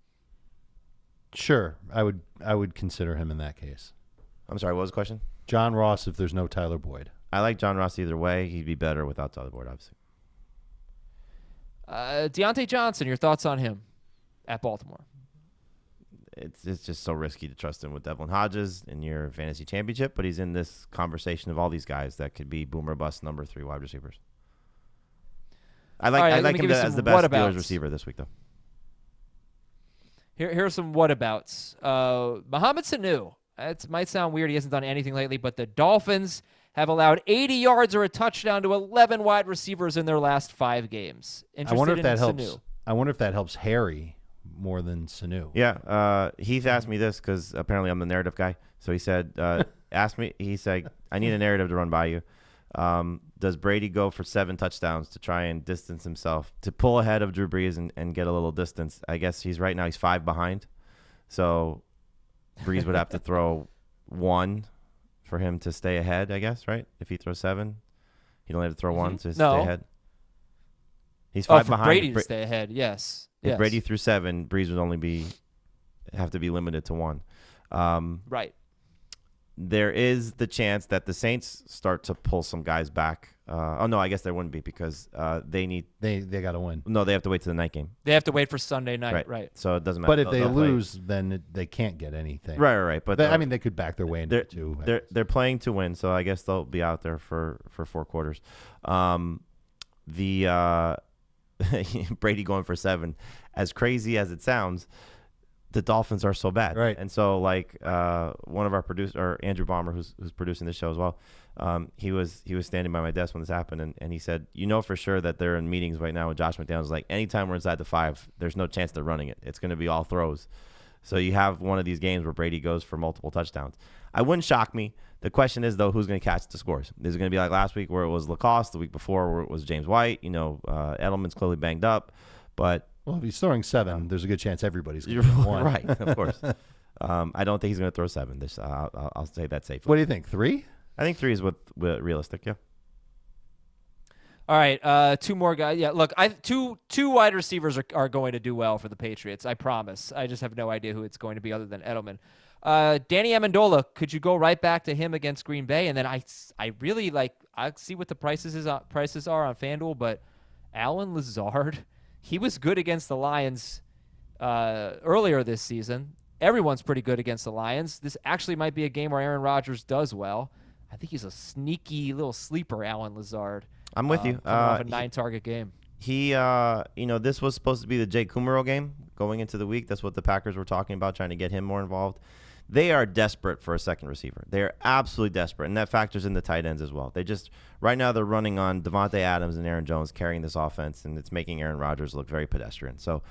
[SPEAKER 2] Sure, I would consider him in that case.
[SPEAKER 3] I'm sorry, what was the question?
[SPEAKER 2] John Ross if there's no Tyler Boyd.
[SPEAKER 3] I like John Ross either way. He'd be better without Tyler Boyd, obviously.
[SPEAKER 1] Deontay Johnson, your thoughts on him at Baltimore?
[SPEAKER 3] It's just so risky to trust him with Devlin Hodges in your fantasy championship, but he's in this conversation of all these guys that could be boomer bust number 3 wide receivers. I like
[SPEAKER 1] All right,
[SPEAKER 3] I
[SPEAKER 1] let
[SPEAKER 3] like
[SPEAKER 1] me
[SPEAKER 3] him
[SPEAKER 1] give you
[SPEAKER 3] as
[SPEAKER 1] some
[SPEAKER 3] the best
[SPEAKER 1] whatabouts.
[SPEAKER 3] Steelers receiver this week, though.
[SPEAKER 1] Here are some whatabouts. Mohamed Sanu. That might sound weird. He hasn't done anything lately, but the Dolphins have allowed 80 yards or a touchdown to 11 wide receivers in their last 5 games.
[SPEAKER 2] I wonder if
[SPEAKER 1] Interested
[SPEAKER 2] that
[SPEAKER 1] in
[SPEAKER 2] helps.
[SPEAKER 1] Sanu?
[SPEAKER 2] I wonder if that helps Harry more than Sanu.
[SPEAKER 3] Yeah, Heath asked me this because apparently I'm the narrative guy. So he said, ask me. He said, I need a narrative to run by you. Does Brady go for 7 touchdowns to try and distance himself, to pull ahead of Drew Brees and get a little distance? I guess he's 5 behind. So Brees would have to throw 1 for him to stay ahead, I guess, right? If he throws 7, he'd only have to throw 1 to stay ahead. He's 5
[SPEAKER 1] for
[SPEAKER 3] behind.
[SPEAKER 1] Brady to stay ahead, yes.
[SPEAKER 3] If
[SPEAKER 1] Yes.
[SPEAKER 3] Brady threw 7, Brees would only have to be limited to 1.
[SPEAKER 1] Right.
[SPEAKER 3] There is the chance that the Saints start to pull some guys back. No, I guess there wouldn't be because they
[SPEAKER 2] got to win.
[SPEAKER 3] No, they have to wait to the night game.
[SPEAKER 1] They have to wait for Sunday night, right?
[SPEAKER 3] So it doesn't matter.
[SPEAKER 2] But if they
[SPEAKER 3] They'll play.
[SPEAKER 2] lose, then they can't get anything.
[SPEAKER 3] Right. But
[SPEAKER 2] I mean, they could back their way into it too.
[SPEAKER 3] They're playing to win, so I guess they'll be out there for 4 quarters. Brady going for 7, as crazy as it sounds, the Dolphins are so bad,
[SPEAKER 2] right?
[SPEAKER 3] And so, one of our producers, or Andrew Baumer, who's producing this show as well, he was standing by my desk when this happened, and he said, for sure that they're in meetings right now with Josh McDaniels. Like, anytime we're inside the 5, there's no chance they're running it. It's going to be all throws. So you have one of these games where Brady goes for multiple touchdowns. I wouldn't shock me. The question is, though, who's going to catch the scores? Is it going to be like last week where it was Lacoste, the week before where it was James White? Edelman's clearly banged up, but
[SPEAKER 2] if he's throwing 7, there's a good chance everybody's going to throw 1.
[SPEAKER 3] Right, of course. I don't think he's going to throw 7. I'll say that safely.
[SPEAKER 2] What do you think? 3?
[SPEAKER 3] I think 3 is what realistic. Yeah.
[SPEAKER 1] All right, 2 more guys. Yeah, look, two wide receivers are going to do well for the Patriots. I promise. I just have no idea who it's going to be other than Edelman. Danny Amendola, could you go right back to him against Green Bay? And then I really I see what the prices are on FanDuel, but Allen Lazard, he was good against the Lions earlier this season. Everyone's pretty good against the Lions. This actually might be a game where Aaron Rodgers does well. I think he's a sneaky little sleeper, Allen Lazard.
[SPEAKER 3] I'm with you.
[SPEAKER 1] Coming off a 9-target game.
[SPEAKER 3] He, this was supposed to be the Jay Kumaro game going into the week. That's what the Packers were talking about, trying to get him more involved. They are desperate for a second receiver. They are absolutely desperate, and that factors in the tight ends as well. Right now they're running on Devontae Adams and Aaron Jones carrying this offense, and it's making Aaron Rodgers look very pedestrian. So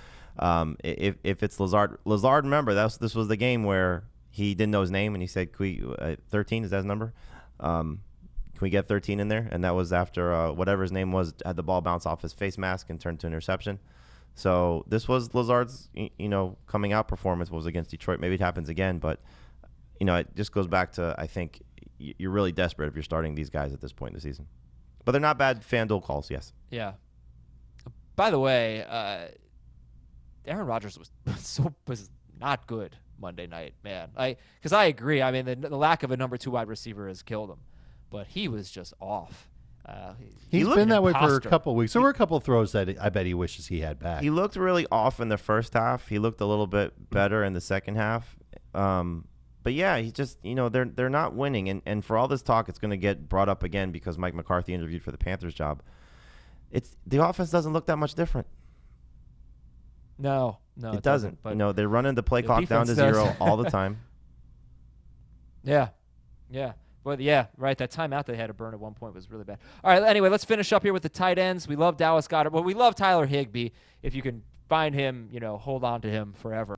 [SPEAKER 3] if it's Lazard, remember, this was the game where he didn't know his name, and he said, 13, is that his number? Can we get 13 in there? And that was after whatever his name was had the ball bounce off his face mask and turned to an interception. So this was Lazard's, coming out performance was against Detroit. Maybe it happens again, but, it just goes back to, I think, you're really desperate if you're starting these guys at this point in the season. But they're not bad FanDuel calls, yes.
[SPEAKER 1] Yeah. By the way, Aaron Rodgers was not good Monday night, man. Because I agree. I mean, the lack of a number 2 wide receiver has killed him. But he was just off.
[SPEAKER 2] He's been that way for a
[SPEAKER 1] imposter.
[SPEAKER 2] couple of weeks. There were a couple of throws that I bet he wishes he had back.
[SPEAKER 3] He looked really off in the first half. He looked a little bit better in the second half. But yeah, he's just, they're not winning. And for all this talk, it's going to get brought up again because Mike McCarthy interviewed for the Panthers job. The offense doesn't look that much different.
[SPEAKER 1] No,
[SPEAKER 3] it doesn't.
[SPEAKER 1] But
[SPEAKER 3] they're running the play clock down to 0 all the time.
[SPEAKER 1] Yeah. But yeah, right. That timeout they had to burn at one point was really bad. All right. Anyway, let's finish up here with the tight ends. We love Dallas Goedert. Well, we love Tyler Higbee. If you can find him, hold on to him forever.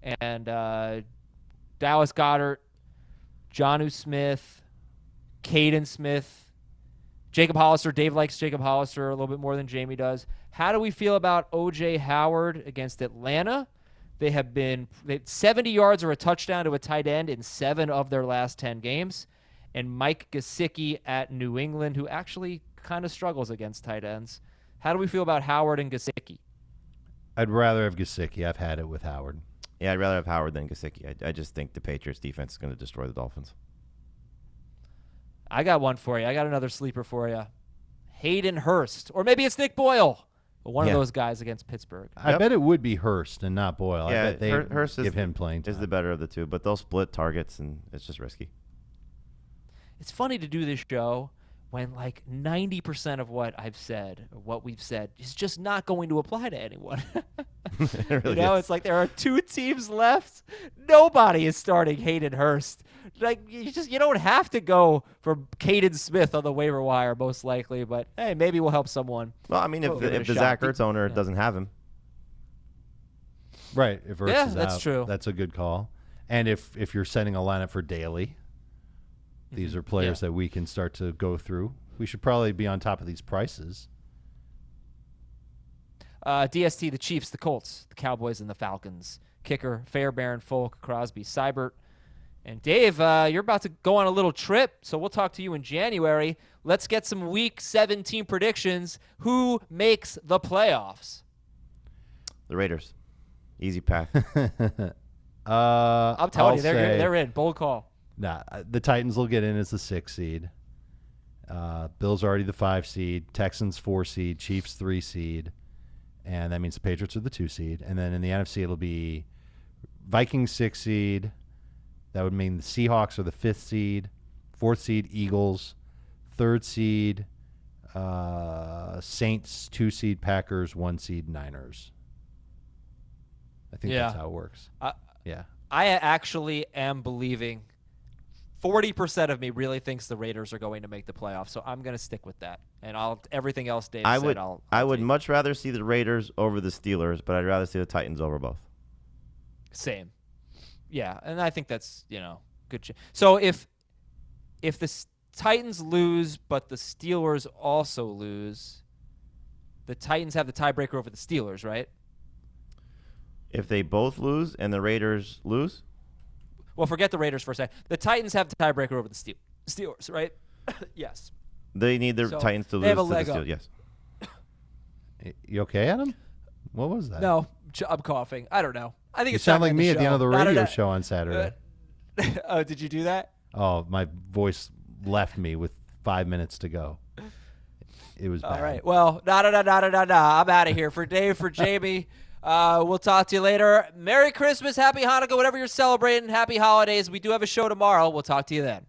[SPEAKER 1] and Dallas Goedert, Jonnu Smith, Caden Smith, Jacob Hollister. Dave likes Jacob Hollister a little bit more than Jamie does. How do we feel about O.J. Howard against Atlanta? They had 70 yards or a touchdown to a tight end in 7 of their last 10 games. And Mike Gesicki at New England, who actually kind of struggles against tight ends. How do we feel about Howard and Gesicki?
[SPEAKER 2] I'd rather have Gesicki. I've had it with Howard.
[SPEAKER 3] Yeah, I'd rather have Howard than Gesicki. I just think the Patriots defense is going to destroy the Dolphins.
[SPEAKER 1] I got one for you. I got another sleeper for you. Hayden Hurst. Or maybe it's Nick Boyle. But one of those guys against Pittsburgh.
[SPEAKER 2] I bet it would be Hurst and not Boyle.
[SPEAKER 3] Yeah,
[SPEAKER 2] I bet they
[SPEAKER 3] Hurst
[SPEAKER 2] give him playing time.
[SPEAKER 3] Is the better of the two, but they'll split targets, and it's just risky.
[SPEAKER 1] It's funny to do this show when like 90% of what I've said, or what we've said, is just not going to apply to anyone.
[SPEAKER 3] Really
[SPEAKER 1] It's like there are 2 teams left. Nobody is starting Hayden Hurst. Like you don't have to go for Caden Smith on the waiver wire, most likely. But hey, maybe we'll help someone.
[SPEAKER 3] Well, I mean, if the Zach Ertz owner doesn't have him,
[SPEAKER 2] right? If Ertz is
[SPEAKER 1] that's
[SPEAKER 2] out,
[SPEAKER 1] true.
[SPEAKER 2] That's a good call. And if you're setting a lineup for daily, these are players that we can start to go through. We should probably be on top of these prices.
[SPEAKER 1] DST, the Chiefs, the Colts, the Cowboys, and the Falcons. Kicker, Fairbairn, Folk, Crosby, Seibert. And Dave, you're about to go on a little trip, so we'll talk to you in January. Let's get some Week 17 predictions. Who makes the playoffs?
[SPEAKER 3] the Raiders. Easy path.
[SPEAKER 1] I'm telling you, they're in. Bold call.
[SPEAKER 2] Nah, the Titans will get in as the 6th seed. Bills already the 5 seed. Texans 4 seed. Chiefs 3 seed. And that means the Patriots are the 2 seed. And then in the NFC, it'll be Vikings 6 seed. That would mean the Seahawks are the 5th seed. 4th seed, Eagles. 3rd seed, Saints. 2 seed, Packers. 1 seed, Niners. I think that's how it works. Yeah.
[SPEAKER 1] I actually am believing 40% of me really thinks the Raiders are going to make the playoffs, so I'm going to stick with that. And everything else Dave said,
[SPEAKER 3] I would much rather see the Raiders over the Steelers, but I'd rather see the Titans over both.
[SPEAKER 1] Same. Yeah, and I think that's, good. So if the Titans lose but the Steelers also lose, the Titans have the tiebreaker over the Steelers, right?
[SPEAKER 3] If they both lose and the Raiders lose?
[SPEAKER 1] Well, forget the Raiders for a second. The Titans have the tiebreaker over the Steelers, right? Yes.
[SPEAKER 3] They need the Titans to lose
[SPEAKER 1] have a
[SPEAKER 3] to the
[SPEAKER 1] leg
[SPEAKER 3] Steelers.
[SPEAKER 1] up.
[SPEAKER 3] Yes.
[SPEAKER 2] You okay, Adam? What was that?
[SPEAKER 1] No, I'm coughing. I don't know. I think
[SPEAKER 2] You
[SPEAKER 1] it's
[SPEAKER 2] sound
[SPEAKER 1] time
[SPEAKER 2] like
[SPEAKER 1] to
[SPEAKER 2] me at the end of the radio
[SPEAKER 1] No.
[SPEAKER 2] show on Saturday.
[SPEAKER 1] Oh, did you do that?
[SPEAKER 2] Oh, my voice left me with 5 minutes to go. It was bad.
[SPEAKER 1] All right. Well, I'm out of here. For Dave, for Jamie, we'll talk to you later. Merry Christmas, Happy Hanukkah, whatever you're celebrating. Happy holidays. We do have a show tomorrow. We'll talk to you then.